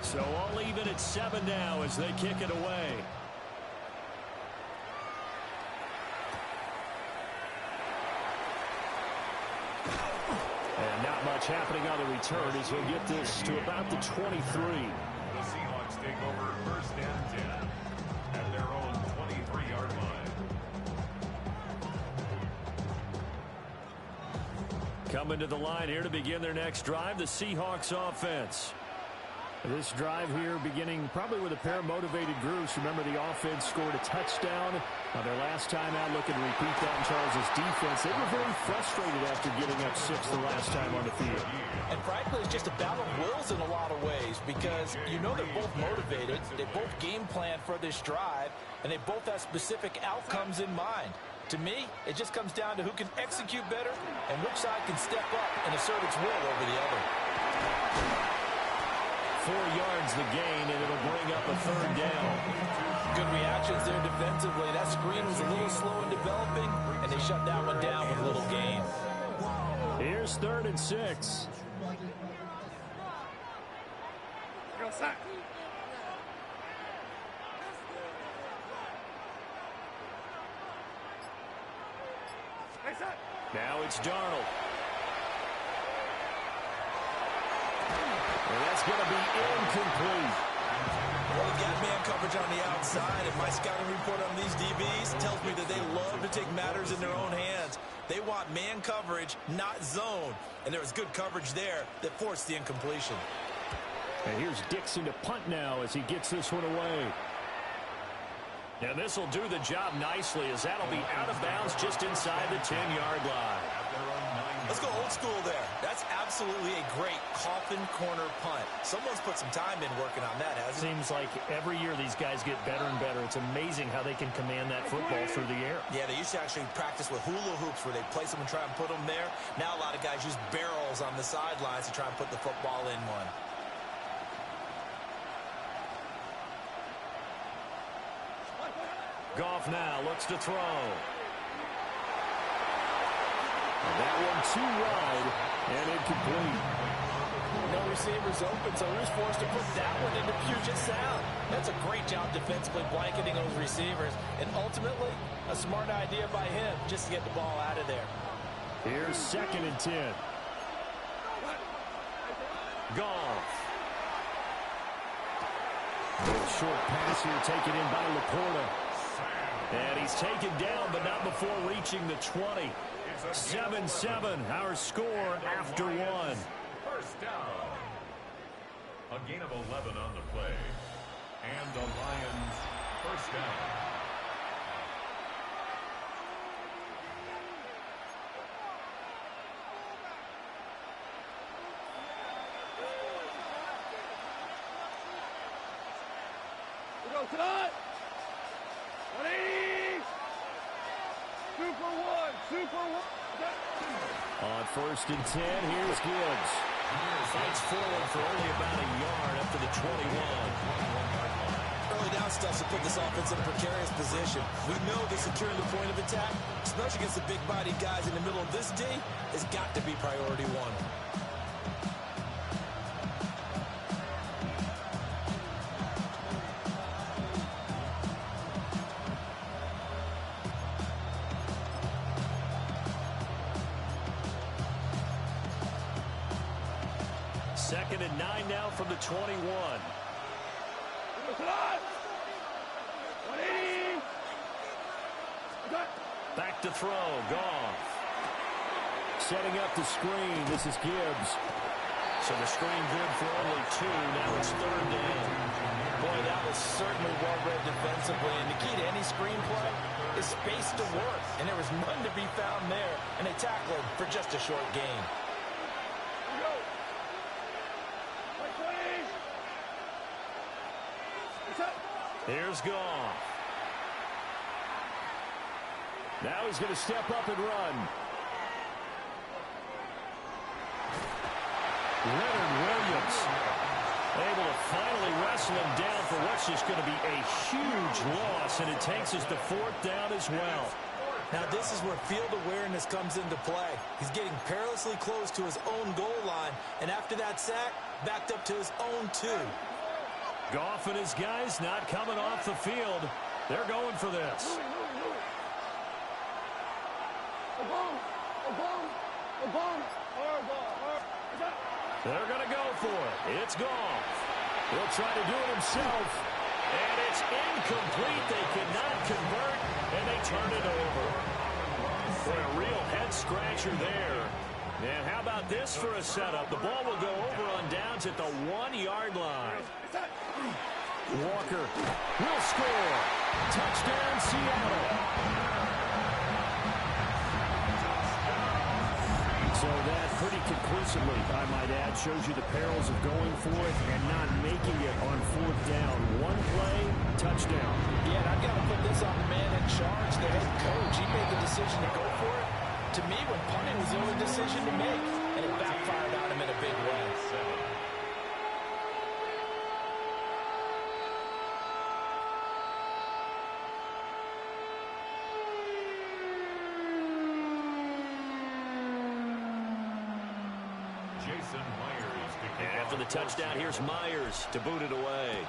So all even at 7 now as they kick it away. And not much happening on the return as he'll get this to about the 23. The Seahawks take over first and 10 at their own 23-yard line. Coming to the line here to begin their next drive, the Seahawks offense. This drive here beginning probably with a pair of motivated groups. Remember, the offense scored a touchdown their last time out. Looking to repeat that in Charles' defense. They were very frustrated after giving up 6 the last time on the field. And frankly, it's just a battle of wills in a lot of ways because you know they're both motivated. They both game plan for this drive, and they both have specific outcomes in mind. To me, it just comes down to who can execute better and which side can step up and assert its will over the other. 4 yards the gain, and it'll bring up a 3rd down. Good reactions there defensively. That screen was a little slow in developing, and they shut that one down with a little gain. Here's 3rd and 6. Now it's Darnold. And that's going to be incomplete. Well, they've got man coverage on the outside, and my scouting report on these DBs tells me that they love to take matters in their own hands. They want man coverage, not zone. And there was good coverage there that forced the incompletion. And here's Dixon to punt now as he gets this one away. And this will do the job nicely as that'll be out of bounds just inside the 10-yard line. Let's go old school there. That's absolutely a great coffin corner punt. Someone's put some time in working on that, hasn't it? Seems like every year these guys get better and better. It's amazing how they can command that football through the air. Yeah, they used to actually practice with hula hoops where they place them and try and put them there. Now a lot of guys use barrels on the sidelines to try and put the football in one. Goff now looks to throw. That one too wide and incomplete. No receivers open, so he was forced to put that one into Puget Sound. That's a great job defensively blanketing those receivers. And ultimately, a smart idea by him just to get the ball out of there. Here's 2nd and 10. Goff. A short pass here taken in by Laporta. And he's taken down, but not before reaching the 20. 7-7, our score after 1. First down. A gain of 11 on the play. And the Lions first down. We go tonight. 180. Super one. Super one. On 1st and 10, here's Gibbs. Fights forward for only about a yard up to the 21. Early down stuff to put this offense in a precarious position. We know that securing the point of attack, especially against the big-bodied guys in the middle of this D, has got to be priority 1. Second and 9 now from the 21. Back to throw. Goff. Setting up the screen. This is Gibbs. So the screen good for only 2. Now it's 3rd down. Boy, that was certainly well-read defensively. And the key to any screen play is space to work. And there was none to be found there. And they tackled him for just a short gain. Here's Goff. Now he's going to step up and run. Leonard Williams able to finally wrestle him down for what's just going to be a huge loss, and it takes us to 4th down as well. Now this is where field awareness comes into play. He's getting perilously close to his own goal line, and after that sack, backed up to his own 2. Goff and his guys not coming off the field. They're going for this. They're going to go for it. It's Goff. He'll try to do it himself. And it's incomplete. They cannot convert, and they turn it over. Boy, a real head-scratcher there. And how about this for a setup? The ball will go over on downs at the 1-yard line. Walker will score. Touchdown, Seattle. So that pretty conclusively, I might add, shows you the perils of going for it and not making it on 4th down. One play, touchdown. Yeah, and I've got to put this on the man in charge, the head coach. He made the decision to go for it. To me, when punting was the only decision to make, and it backfired on him in a big way. Jason Myers. And after the touchdown, here's Myers to boot it away.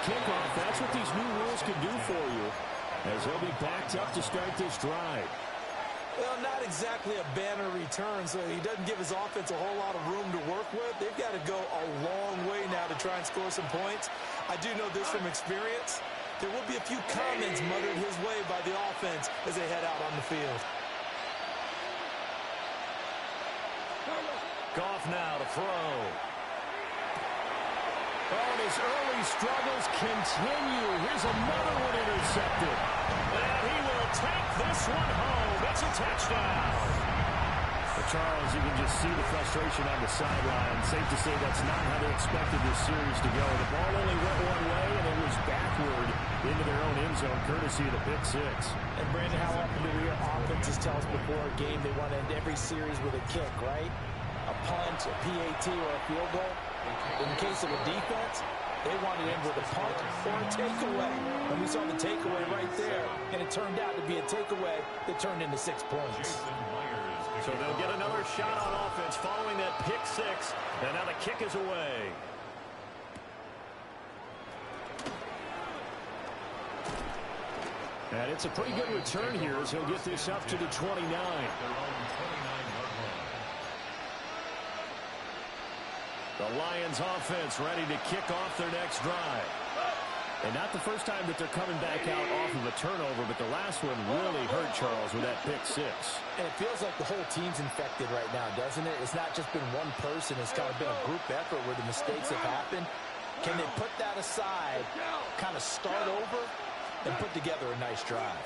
Kickoff, that's what these new rules can do for you, as they'll be backed up to start this drive. Well, not exactly a banner return, so he doesn't give his offense a whole lot of room to work with. They've got to go a long way now to try and score some points. I do know this from experience. There will be a few comments muttered his way by the offense as they head out on the field. Goff now to throw. Oh, his early struggles continue. Here's another one intercepted. And he will take this one home. It's a touchdown. Well, Charles, you can just see the frustration on the sideline. Safe to say that's not how they expected this series to go. The ball only went one way, and it was backward into their own end zone, courtesy of the pick six. And, Brandon, how often do we hear offenses tell us before a game they want to end every series with a kick, right? A punt, a PAT, or a field goal. In the case of a defense, they wanted to end with a punt or a takeaway. And we saw the takeaway right there, and it turned out to be a takeaway that turned into 6 points. So they'll get another shot on offense following that pick six, and now the kick is away. And it's a pretty good return here as he'll get this up to the 29. The Lions offense ready to kick off their next drive. And not the first time that they're coming back out off of a turnover, but the last one really hurt Charles with that pick six. And it feels like the whole team's infected right now, doesn't it? It's not just been one person. It's kind of been a group effort where the mistakes have happened. Can they put that aside, kind of start over, and put together a nice drive?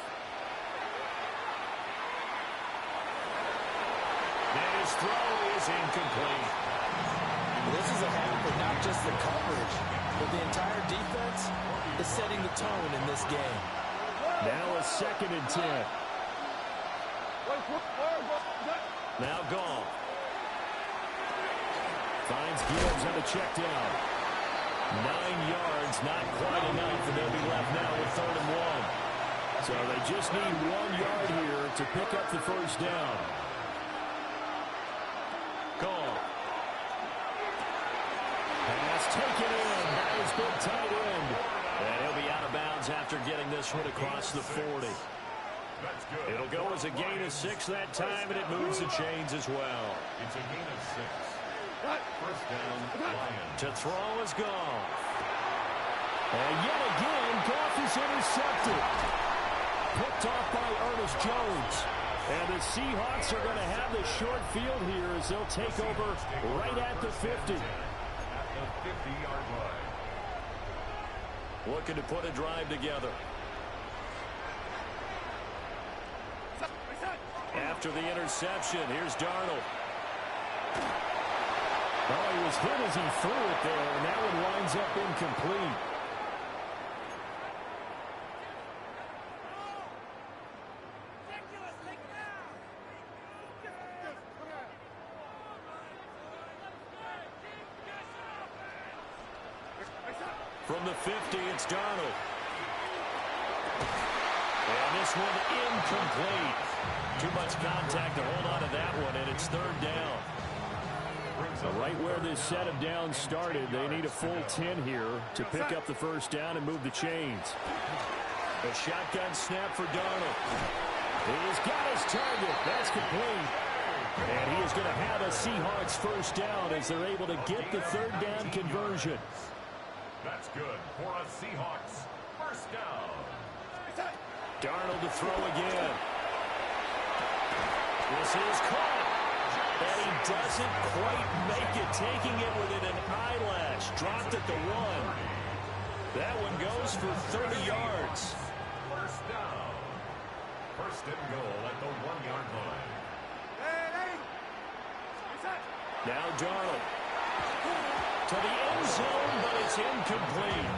And his throw is incomplete. This is a half of not just the coverage, but the entire defense is setting the tone in this game. Now a 2nd and 10. Now Goff. Finds Gibbs on the check down. 9 yards, not quite enough, and they'll be left now with 3rd and 1. So they just need 1 yard here to pick up the first down. Goff. Pass taken in by his big tight end. And he'll be out of bounds after getting this one across the 40. It'll go as a gain of 6 that time, and it moves the chains as well. It's a gain of 6. First down, Lions. To throw is Goff. And yet again, Goff is intercepted. Picked off by Ernest Jones. And the Seahawks are going to have the short field here as they'll take over right at the 50. 50-yard line. Looking to put a drive together. After the interception, here's Darnold. Oh, he was hit as he threw it there, and that one winds up incomplete. From the 50, it's Darnold. And this one incomplete. Too much contact to hold on to that one, and it's 3rd down. Right where this set of downs started, they need a full 10 here to pick up the first down and move the chains. A shotgun snap for Darnold. He's got his target. That's complete. And he is going to have a Seahawks first down as they're able to get the third down conversion. That's good for a Seahawks first down. Darnold to throw again. This is caught. And he doesn't quite make it, taking it within an eyelash. Dropped at the 1. That one goes for 30 yards. First down. First and goal at the 1-yard line. Now Darnold to the end zone, but it's incomplete.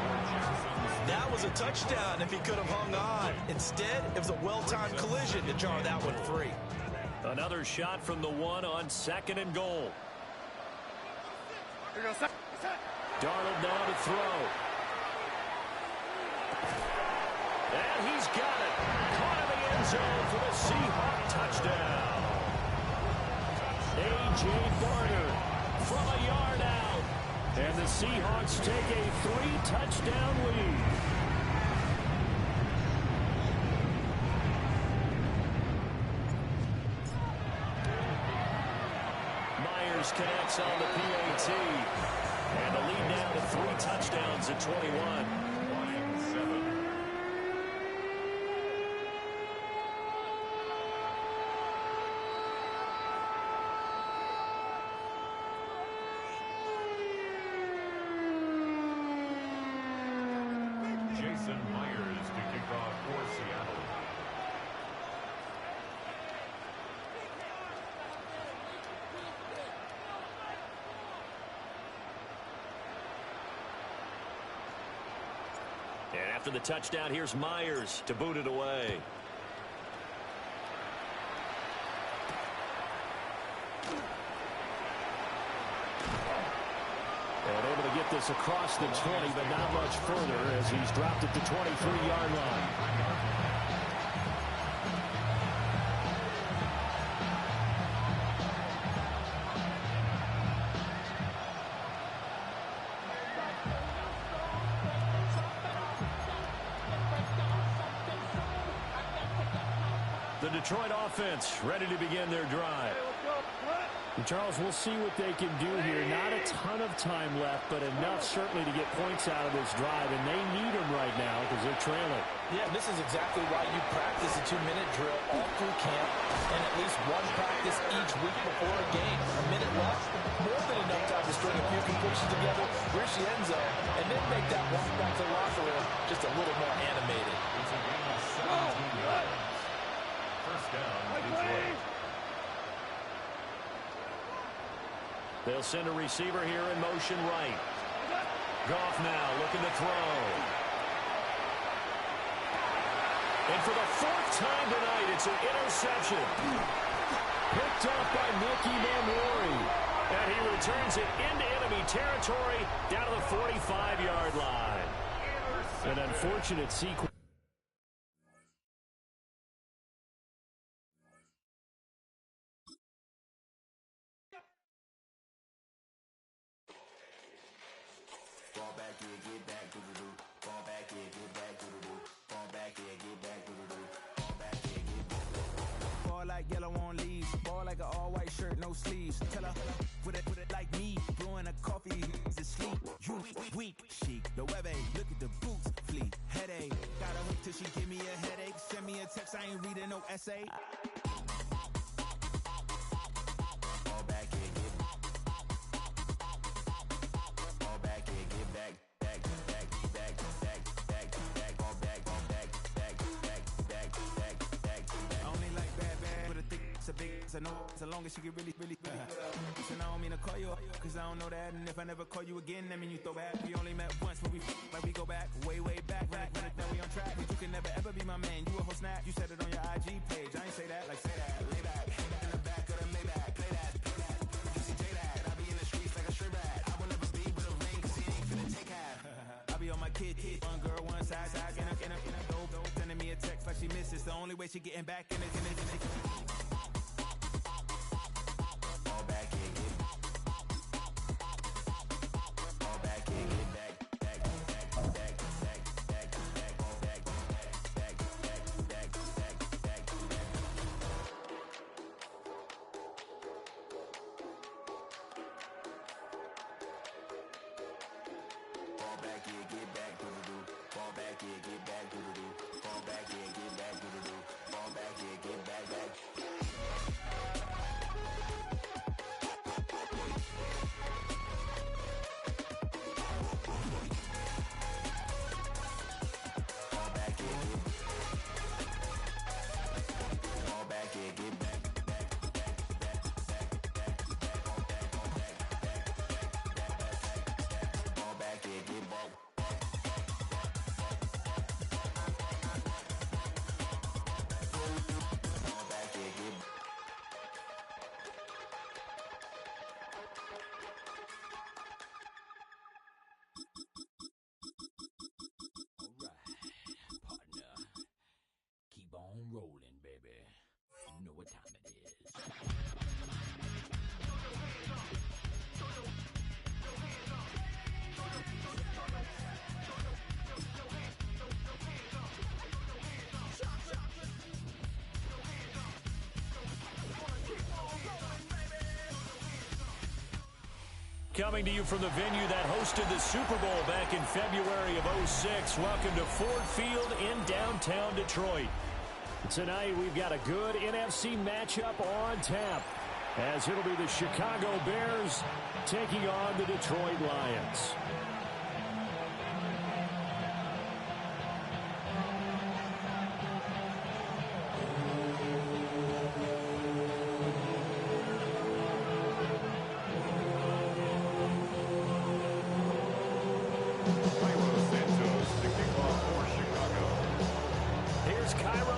That was a touchdown if he could have hung on. Instead, it was a well-timed collision to jar that one free. Another shot from the 1 on second and goal. Darnold now to throw. And he's got it. Caught in the end zone for the Seahawk touchdown. A.J. Barner from a yard out. And the Seahawks take a 3-touchdown lead. Myers connects on the PAT. And the lead down to 3 touchdowns at 21. Jason Myers to kick off for Seattle. And after the touchdown, here's Myers to boot it away. And able to get this across the 20, but not much further as he's dropped at the 23-yard line. The Detroit offense ready to begin their drive. And Charles, we'll see what they can do here. Not a ton of time left, but enough certainly to get points out of this drive, and they need them right now because they're trailing. Yeah, this is exactly why you practice a 2-minute drill all through camp and at least one practice each week before a game. A minute left, more than enough time to string a few completions together, reach the end zone, and then make that walk back to the locker room just a little more animated. First down, Detroit. They'll send a receiver here in motion right. Goff now looking to throw. And for the 4th time tonight, it's an interception. Picked up by Mickey Mamori. And he returns it into enemy territory down to the 45-yard line. An unfortunate sequence. Yellow on leaves, ball like an all-white shirt, no sleeves. Tell her with it like me, blowing a coffee to sleep. You weak, chic, the web look at the boots, fleet, headache. Gotta wait till she give me a headache. Send me a text, I ain't reading no essay. Fall back here, fall back here, get back. I know as long as you get really Listen, I don't mean to call you up, cause I don't know that. And if I never call you again, that mean you throw back. We only met once, but we like we go back, way back. Run it, now we on track. But you can never ever be my man. You a whole snap, you said it on your IG page. I ain't say that, like say that. Lay back, in the back of the Maybach. Play that. You see J that, I be in the streets like a stray rat. I will never be with a ring, cause he ain't finna take half. I be on my kid, one girl, one side, in a dope. Sending me a text like she misses. The only way she getting back in it. Fall back here, yeah, get back, do-do-do. Fall back, yeah, get back, do-do-do. Fall back, yeah, get back, do-do-do. Fall back, yeah, get back, back. Fall back, yeah, get back, back, back, back, back, back, back. Fall back, yeah, get back. Rolling, baby. You know what time it is. Coming to you from the venue that hosted the Super Bowl back in February of '06. Welcome to Ford Field in downtown Detroit. Tonight, we've got a good NFC matchup on tap, as it'll be the Chicago Bears taking on the Detroit Lions.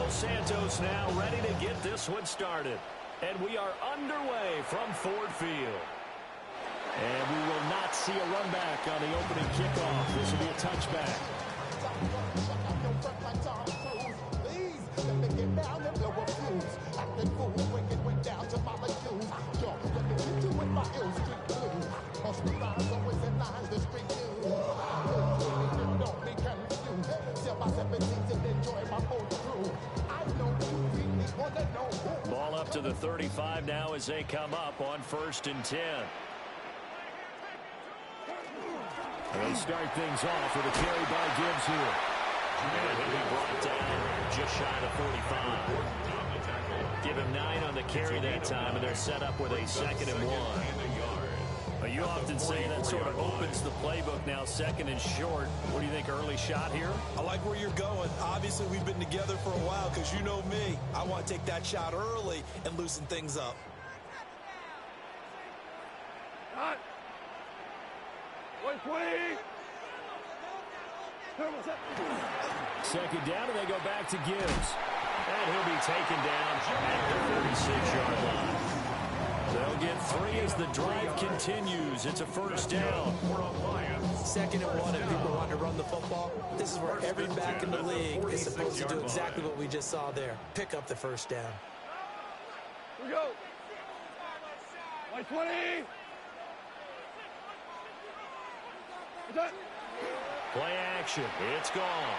Santos now ready to get this one started. And we are underway from Ford Field. And we will not see a run back on the opening kickoff. This will be a touchback. Ball up to the 35 now as they come up on 1st and 10. They start things off with a carry by Gibbs here. And he'll be brought down just shy of 45. Give him 9 on the carry that time, and they're set up with a 2nd and 1. But you often say that sort of opens the playbook now, 2nd and short. What do you think, early shot here? I like where you're going. Obviously, we've been together for a while because you know me. I want to take that shot early and loosen things up. Cut. 120. 2nd down, and they go back to Gibbs. And he'll be taken down at the 36-yard line. They'll get 3 as the drive continues. It's a 1st down. 2nd and 1, and people want to run the football. This is where every back in the league is supposed to do exactly what we just saw there. Pick up the 1st down. Here we go. 120. Play action. It's gone.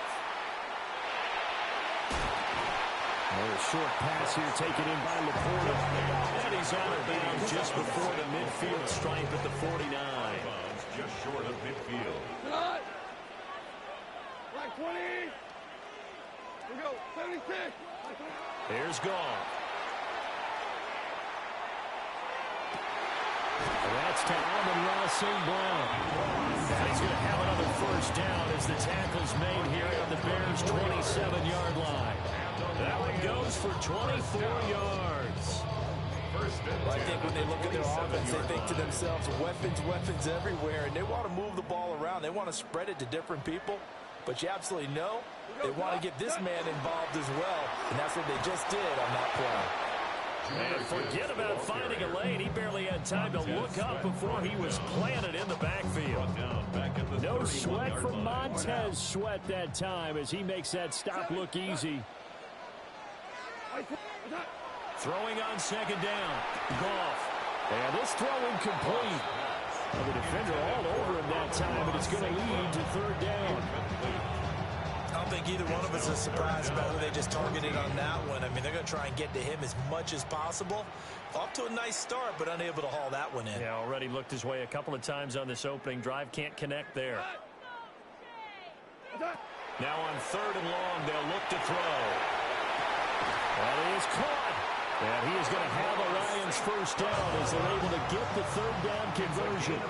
A short pass here taken in by Laporta. And he's out of bounds just before the midfield stripe at the 49. Just short of midfield. Like 20. Here we go. 76. Here's Goff. That's to Amon-Ra St. Brown. And he's going to have another 1st down as the tackle's made here on the Bears' 27-yard line. That one goes for 24 yards. Well, I think when they look at their offense, they think to themselves, weapons everywhere, and they want to move the ball around. They want to spread it to different people, but you absolutely know they want to get this man involved as well, and that's what they just did on that play. And forget about finding a lane. He barely had time to look up before he was planted in the backfield. No sweat from Montez Sweat that time as he makes that stop look easy. Throwing on 2nd down. Goff. And this throw incomplete. Well, the defender all over him that time, but it's going to lead to 3rd down. I don't think either one of us is surprised about who they just targeted on that one. I mean, they're going to try and get to him as much as possible. Off to a nice start, but unable to haul that one in. Yeah, already looked his way a couple of times on this opening drive. Can't connect there. Now on 3rd and long, they'll look to throw. And he is caught. And he is going to have a Lions first down as they're able to get the 3rd down conversion.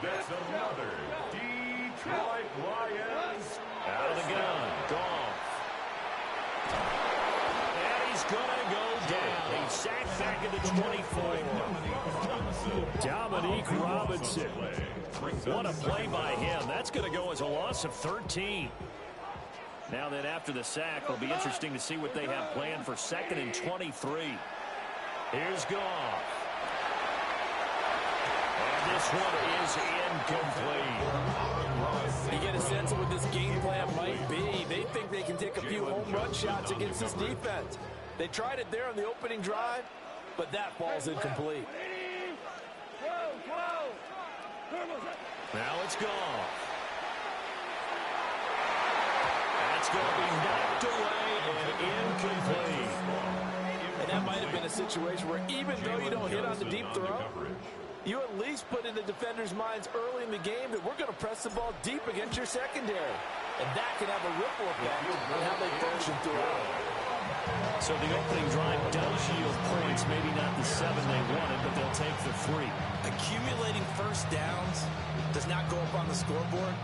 That's another Detroit Lions. Out of the gun, Goff. And he's going to go down. He's sacked back at the 24. Dominique Robinson. What a play by him. That's going to go as a loss of 13. Now then, after the sack, it'll be interesting to see what they have planned for 2nd and 23. Here's Goff. And this one is incomplete. You get a sense of what this game plan might be. They think they can take a few home run shots against this defense. They tried it there on the opening drive, but that ball's incomplete. Now it's Goff. That's going to be knocked away and incomplete. And that might have been a situation where even though you don't hit on the deep throw, you at least put in the defenders' minds early in the game that we're going to press the ball deep against your secondary. And that can have a ripple effect on how they function throughout. So the opening drive does yield points, maybe not the 7 they wanted, but they'll take the 3. Accumulating first downs does not go up on the scoreboard,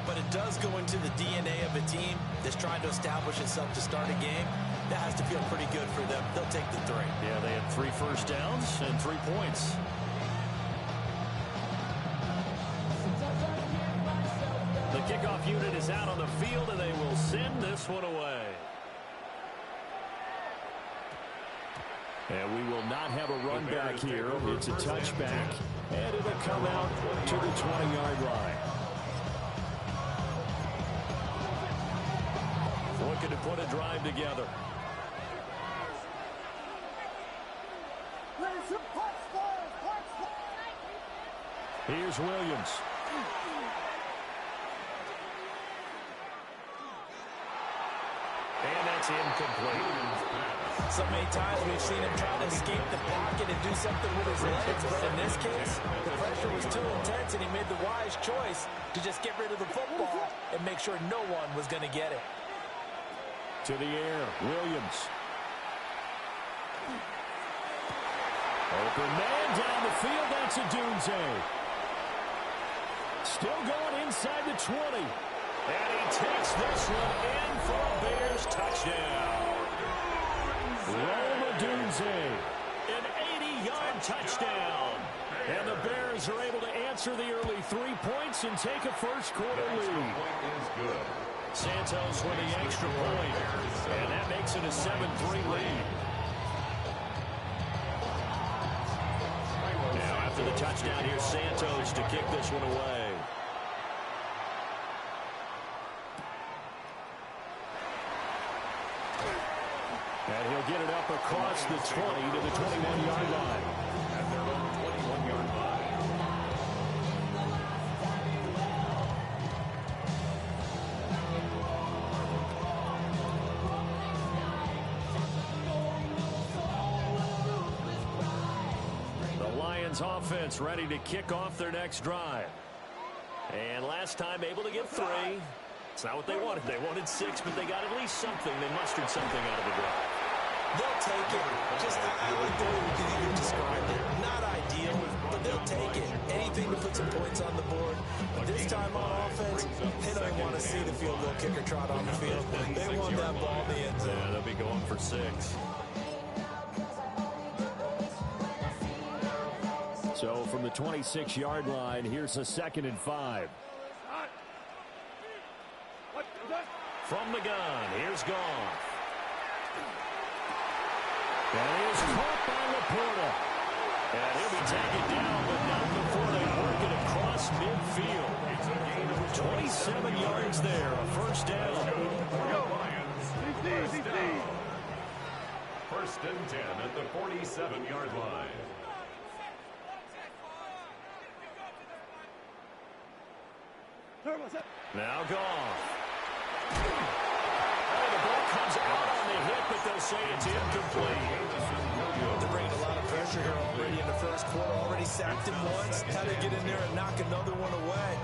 but it does go into the DNA of a team that's trying to establish itself to start a game. That has to feel pretty good for them. They'll take the 3. Yeah, they had 3 first downs and 3 points. The kickoff unit is out on the field, and they will send this one away. And we will not have a run back here. It's a touchback, and it'll come out to the 20-yard line. Looking to put a drive together. Here's Williams. And that's incomplete. So many times we've seen him try to escape the pocket and do something with his legs, but in this case, the pressure was too intense, and he made the wise choice to just get rid of the football and make sure no one was going to get it. To the air, Williams. Open man down the field, that's a Dunze. Still going inside the 20. And he takes this one in for a Bears touchdown. Rome Odunze, an 80-yard touchdown. And the Bears are able to answer the early 3 points and take a first-quarter lead. Santos with the extra point, and that makes it a 7-3 lead. Now after the touchdown, here's Santos to kick this one away. And he'll get it up across the 20 to the 21-yard line. At their own 21-yard line. The Lions offense ready to kick off their next drive. And last time able to get 3. It's not what they wanted. They wanted 6, but they got at least something. They mustered something out of the drive. They'll take it. Just, I like the way we can even describe it. Not ideal, but they'll take it. Anything to put some points on the board. This time on offense, they don't want to see the field goal kicker trot on the field. They want that ball in the end zone. Yeah, they'll be going for 6. So from the 26-yard line, here's a 2nd and 5. From the gun, here's Goff. And he is caught by Laporta. And he'll be taken down, but not before they work it across midfield. 27 yards there, a first down. First and 10 at the 47-yard line. Now Goff. Oh, the ball comes out on the hit, but they'll say it's incomplete. They're bringing a lot of pressure pressure here already in the first quarter. Already sacked him once. Had to get in there and knock another one away.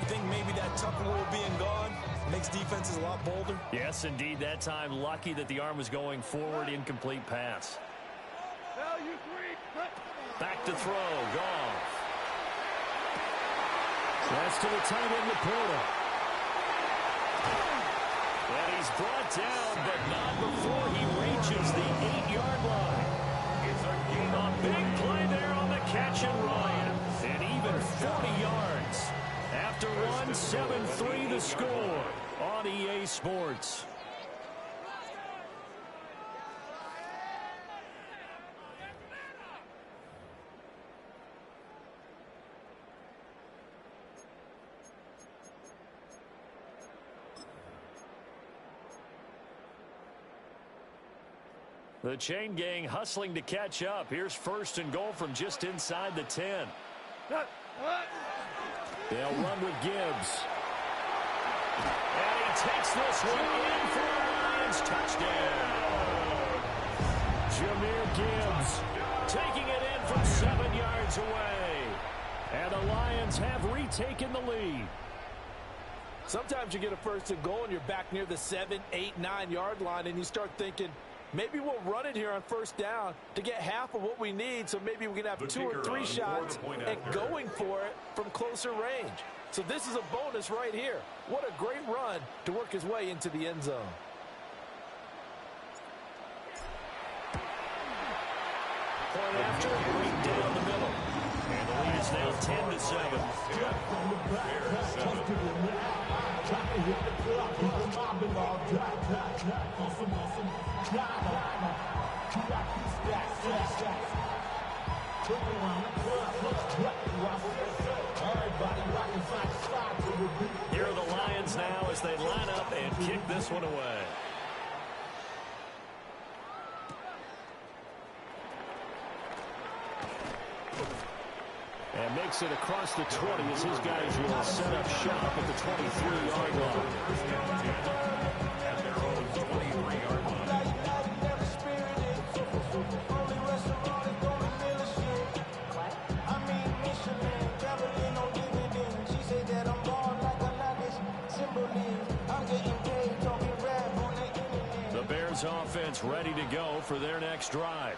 You think maybe that Tucker rule being gone makes defenses a lot bolder? Yes, indeed. That time, lucky that the arm was going forward. Incomplete pass. Back to throw. Goff. That's to the tight end, Laporta. And he's brought down, but not before he reaches the 8-yard line. A big play there on the catch and run. And even 40 yards. After one, 7-3 the score on EA Sports. The chain gang hustling to catch up. Here's first and goal from just inside the 10. They'll run with Gibbs. And he takes this one in for a Lions touchdown. Jahmyr Gibbs taking it in from 7 yards away. And the Lions have retaken the lead. Sometimes you get a first and goal and you're back near the 7, 8, 9-yard line and you start thinking, maybe we'll run it here on first down to get half of what we need, so maybe we can have 2 or 3 shots and going for it from closer range. So this is a bonus right here. What a great run to work his way into the end zone. Point after, right down the middle. And the lead is now 10-7. Here are the Lions now as they line up and kick this one away. And makes it across the 20 as his guys will set up shop at the 23-yard line. At their own 23-yard line. The Bears offense ready to go for their next drive.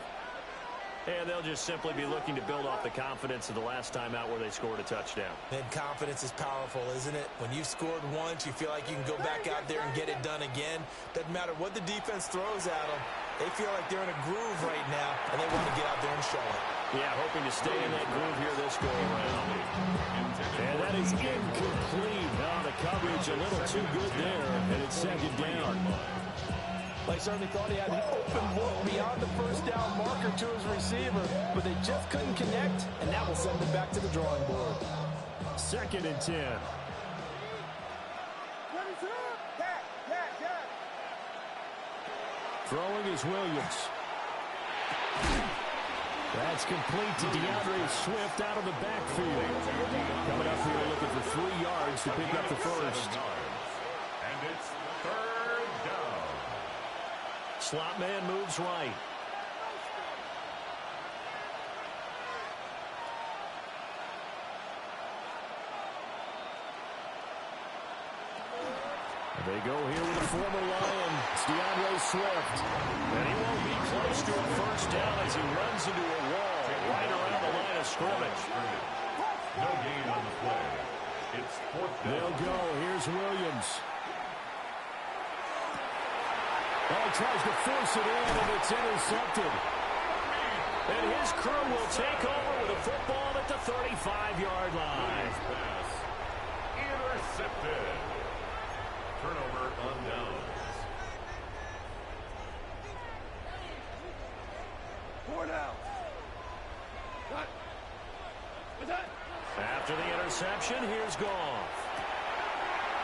And they'll just simply be looking to build off the confidence of the last time out where they scored a touchdown. And confidence is powerful, isn't it? When you've scored once, you feel like you can go back out there and get it done again. Doesn't matter what the defense throws at them. They feel like they're in a groove right now, and they want to get out there and show it. Yeah, hoping to stay in that groove here this go-around. And that is incomplete. Now the coverage a little too good there, and it's second down. They certainly thought he had an open look beyond the first down marker to his receiver, but they just couldn't connect, and that will send them back to the drawing board. Second and 10. Throwing is Williams. That's complete to DeAndre Swift out of the backfield. Coming up here looking for 3 yards to pick up the first. And it's third down. Slot man moves right. They go here with a former Lion. It's DeAndre Swift. And he won't be close to a first down as he runs into a wall right around the line of scrimmage. No gain on the play. It's fourth down. They'll go. Here's Williams. Oh, tries to force it in, and it's intercepted. And his crew will take over with a football at the 35-yard line. Pass. Intercepted. Turnover on downs. 4 down. After the interception, here's Goff.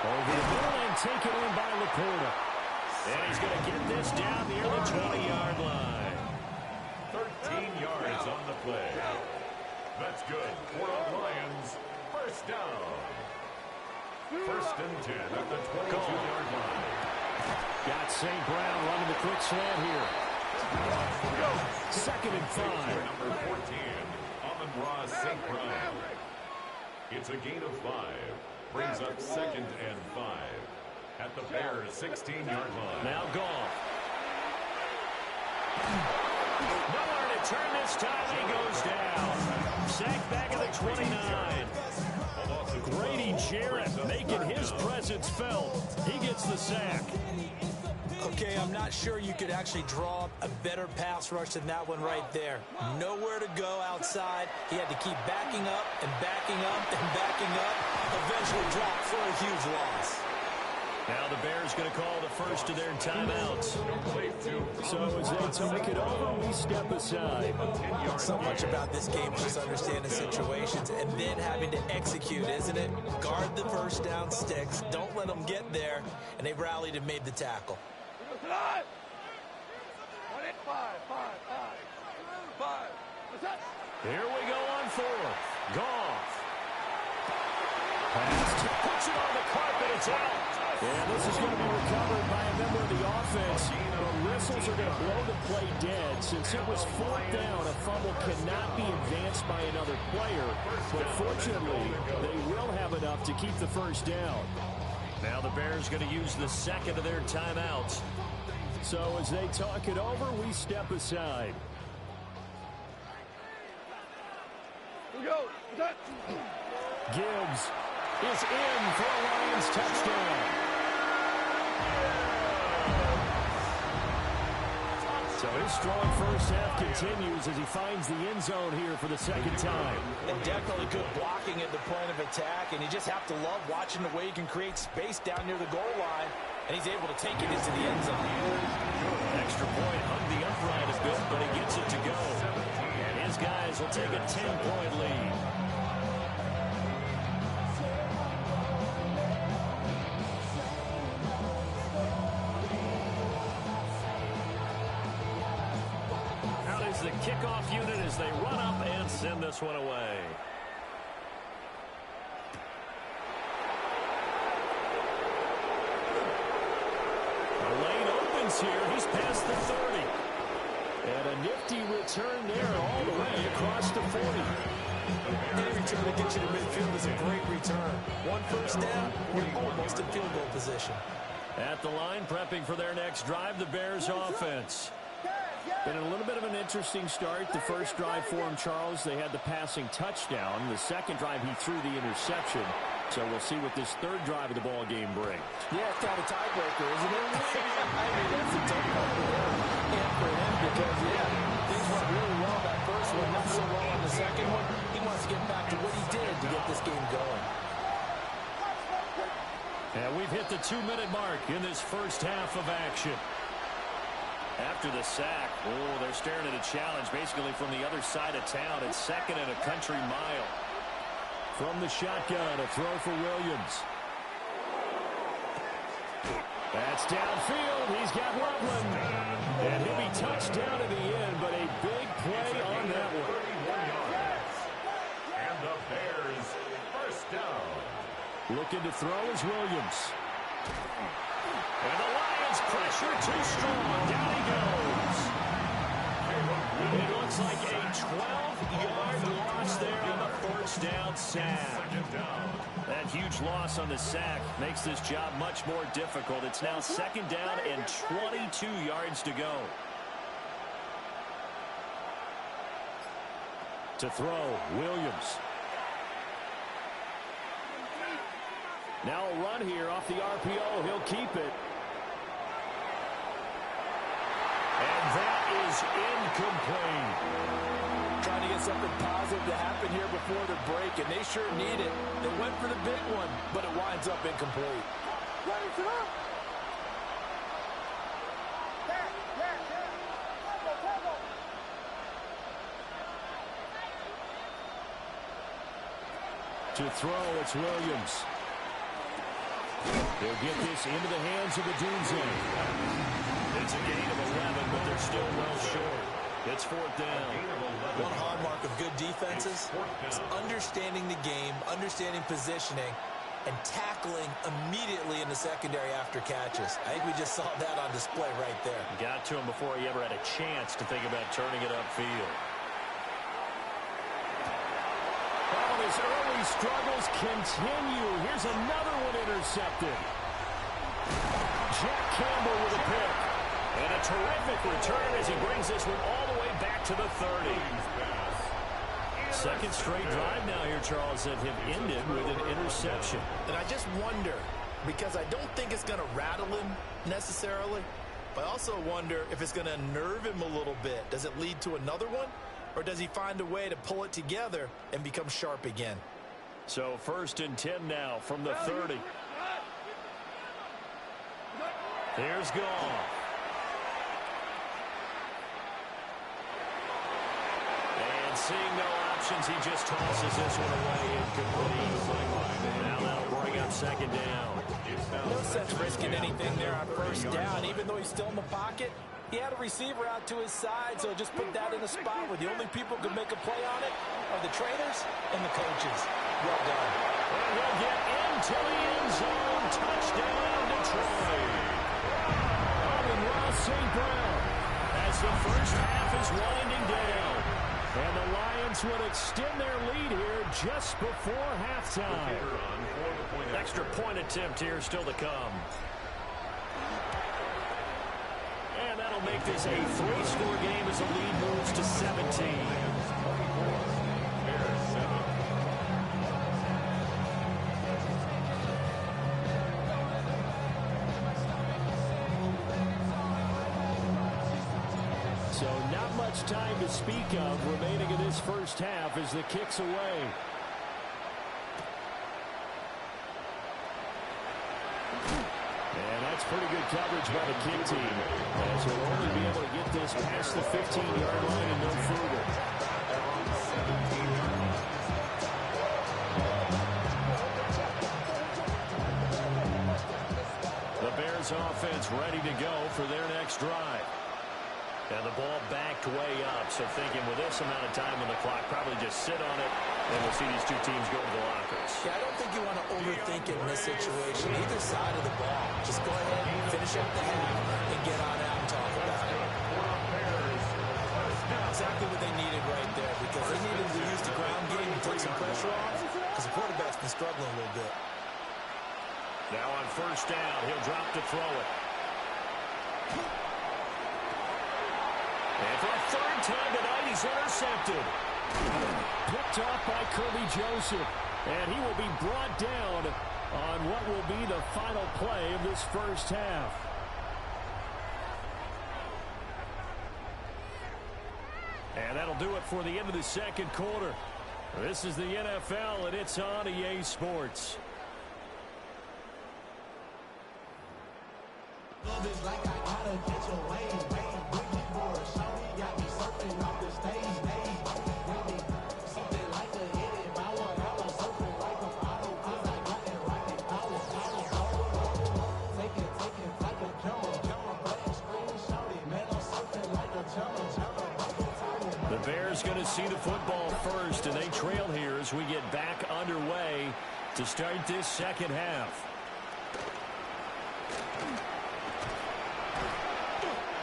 Over the middle and taken in by Laporta. And he's going to get this down near the 20-yard line. 13 yards on the play. That's good for the Lions. First down. First and 10 at the 22-yard line. Got St. Brown running the quick slant here. Second and 5. Number 14, Amon-Ra St. Brown. It's a gain of 5. Brings up second and 5. At the Bears' 16-yard line. Now Goff. Nowhere to turn this time. He goes down. Sacked back at the 29. Grady Jarrett making his presence felt. He gets the sack. Okay, I'm not sure you could actually draw a better pass rush than that one right there. Nowhere to go outside. He had to keep backing up and backing up and backing up. Eventually dropped for a huge loss. Now the Bears going to call the first of their timeouts. So as they talk it over, we step aside. So much about this game just understanding situations and then having to execute, isn't it? Guard the first down sticks. Don't let them get there. And they rallied and made the tackle. Here we go on fourth. Goff. Pass. Puts it on the carpet. It's out. And this is going to be recovered by a member of the offense. The whistles are going to blow the play dead. Since it was fourth down, a fumble cannot be advanced by another player. But fortunately, they will have enough to keep the first down. Now the Bears going to use the second of their timeouts. So as they talk it over, we step aside. Gibbs is in for a Lions touchdown. So his strong first half continues as he finds the end zone here for the second time. And definitely good blocking at the point of attack, and you just have to love watching the way he can create space down near the goal line, and he's able to take it into the end zone. Extra point hung the upright a bit, but he gets it to go. And his guys will take a 10-point lead. The kickoff unit as they run up and send this one away. The lane opens here. He's past the 30. And a nifty return there all the way across the 40. Any return that gets you to midfield is a great return. One first down, you're almost in field goal position. At the line, prepping for their next drive, the Bears offense. Been a little bit of an interesting start. The first drive for him, Charles, they had the passing touchdown. The second drive, he threw the interception. So we'll see what this third drive of the ball game brings. Yeah, it's kind of a tiebreaker, isn't it? I mean, that's a tough one for him and for him because, things went really well that first one, not so well on the second one. He wants to get back to what he did to get this game going. And we've hit the 2-minute mark in this first half of action. After the sack, they're staring at a challenge basically from the other side of town. It's second and a country mile. From the shotgun, a throw for Williams. That's downfield. He's got Loveland. And he'll be touched down at the end, but a big play on that one. And the Bears first down. Looking to throw is Williams. And the Lions pressure too strong. Down he goes. It looks like a 12-yard loss there on the first down sack. That huge loss on the sack makes this job much more difficult. It's now second down and 22 yards to go. To throw, Williams. Now a run here off the RPO. He'll keep it. And that is incomplete. Trying to get something positive to happen here before the break, and they sure need it. They went for the big one, but it winds up incomplete. To throw, it's Williams. They'll get this into the hands of the Dunze. It's a gain of 11, but they're still well short. It's fourth down. One hallmark of good defenses is understanding the game, understanding positioning, and tackling immediately in the secondary after catches. I think we just saw that on display right there. Got to him before he ever had a chance to think about turning it upfield. Well, his early struggles continue. Here's another one intercepted. Jack Campbell with a pick. And a terrific return as he brings this one all the way back to the 30. Second straight drive now here, Charles, that have ended with an interception. And I just wonder, because I don't think it's going to rattle him necessarily, but I also wonder if it's going to unnerve him a little bit. Does it lead to another one? Or does he find a way to pull it together and become sharp again? So 1st and 10 now from the 30. There's Goff. And seeing no options, he just tosses this one away incomplete. Now that'll bring up 2nd down. No sense risking anything there on 1st down. Even though he's still in the pocket, he had a receiver out to his side, so just put that in a spot where the only people who can make a play on it are the trainers and the coaches. Well done. And he'll get into the end zone. Touchdown, Detroit. Amon-Ra St. Brown as the first half is winding down. And the Lions would extend their lead here just before halftime. Extra point attempt here still to come. And that'll make this a 3-score game as the lead moves to 17. So not much time to speak of remaining in this first half as the kick's away. And that's pretty good coverage by the kick team, as he'll only be able to get this past the 15-yard line and no further. The Bears offense ready to go for their next drive. And the ball backed way up, so thinking with this amount of time on the clock, probably just sit on it, and we'll see these two teams go to the lockers. Yeah, I don't think you want to overthink it in this situation. Either side of the ball. Just go ahead, finish up the half, and get on out and talk about it. Exactly what they needed right there, because they needed to use the ground game and take some pressure off, because the quarterback's been struggling a little bit. Now on 1st down, he'll drop to throw it. And for a 3rd time tonight, he's intercepted. Picked off by Kirby Joseph. And he will be brought down on what will be the final play of this first half. And that'll do it for the end of the 2nd quarter. This is the NFL, and it's on EA Sports. Love is like I gotta catch a wave. Got me surfing off the stage. Something like a hit it. I was surfing like a bottle. Cause I got it right. I was take it like a camera. Playing screen, shout it. Man, I'm surfing like a camera. The Bears going to see the football first, and they trail here as we get back underway to start this 2nd half.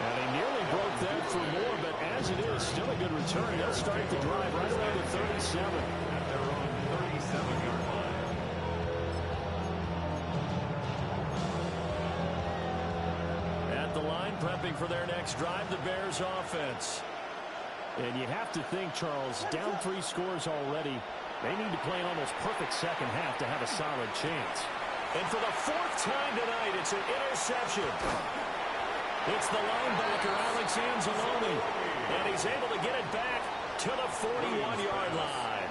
And he nearly broke that for more, but as it is, still a good return. They'll start the drive right around the 37. At their own 37-yard line. At the line, prepping for their next drive, the Bears offense. And you have to think, Charles, down 3 scores already. They need to play an almost perfect 2nd half to have a solid chance. And for the 4th time tonight, it's an interception. It's the linebacker, Alex Anzalone, and he's able to get it back to the 41-yard line.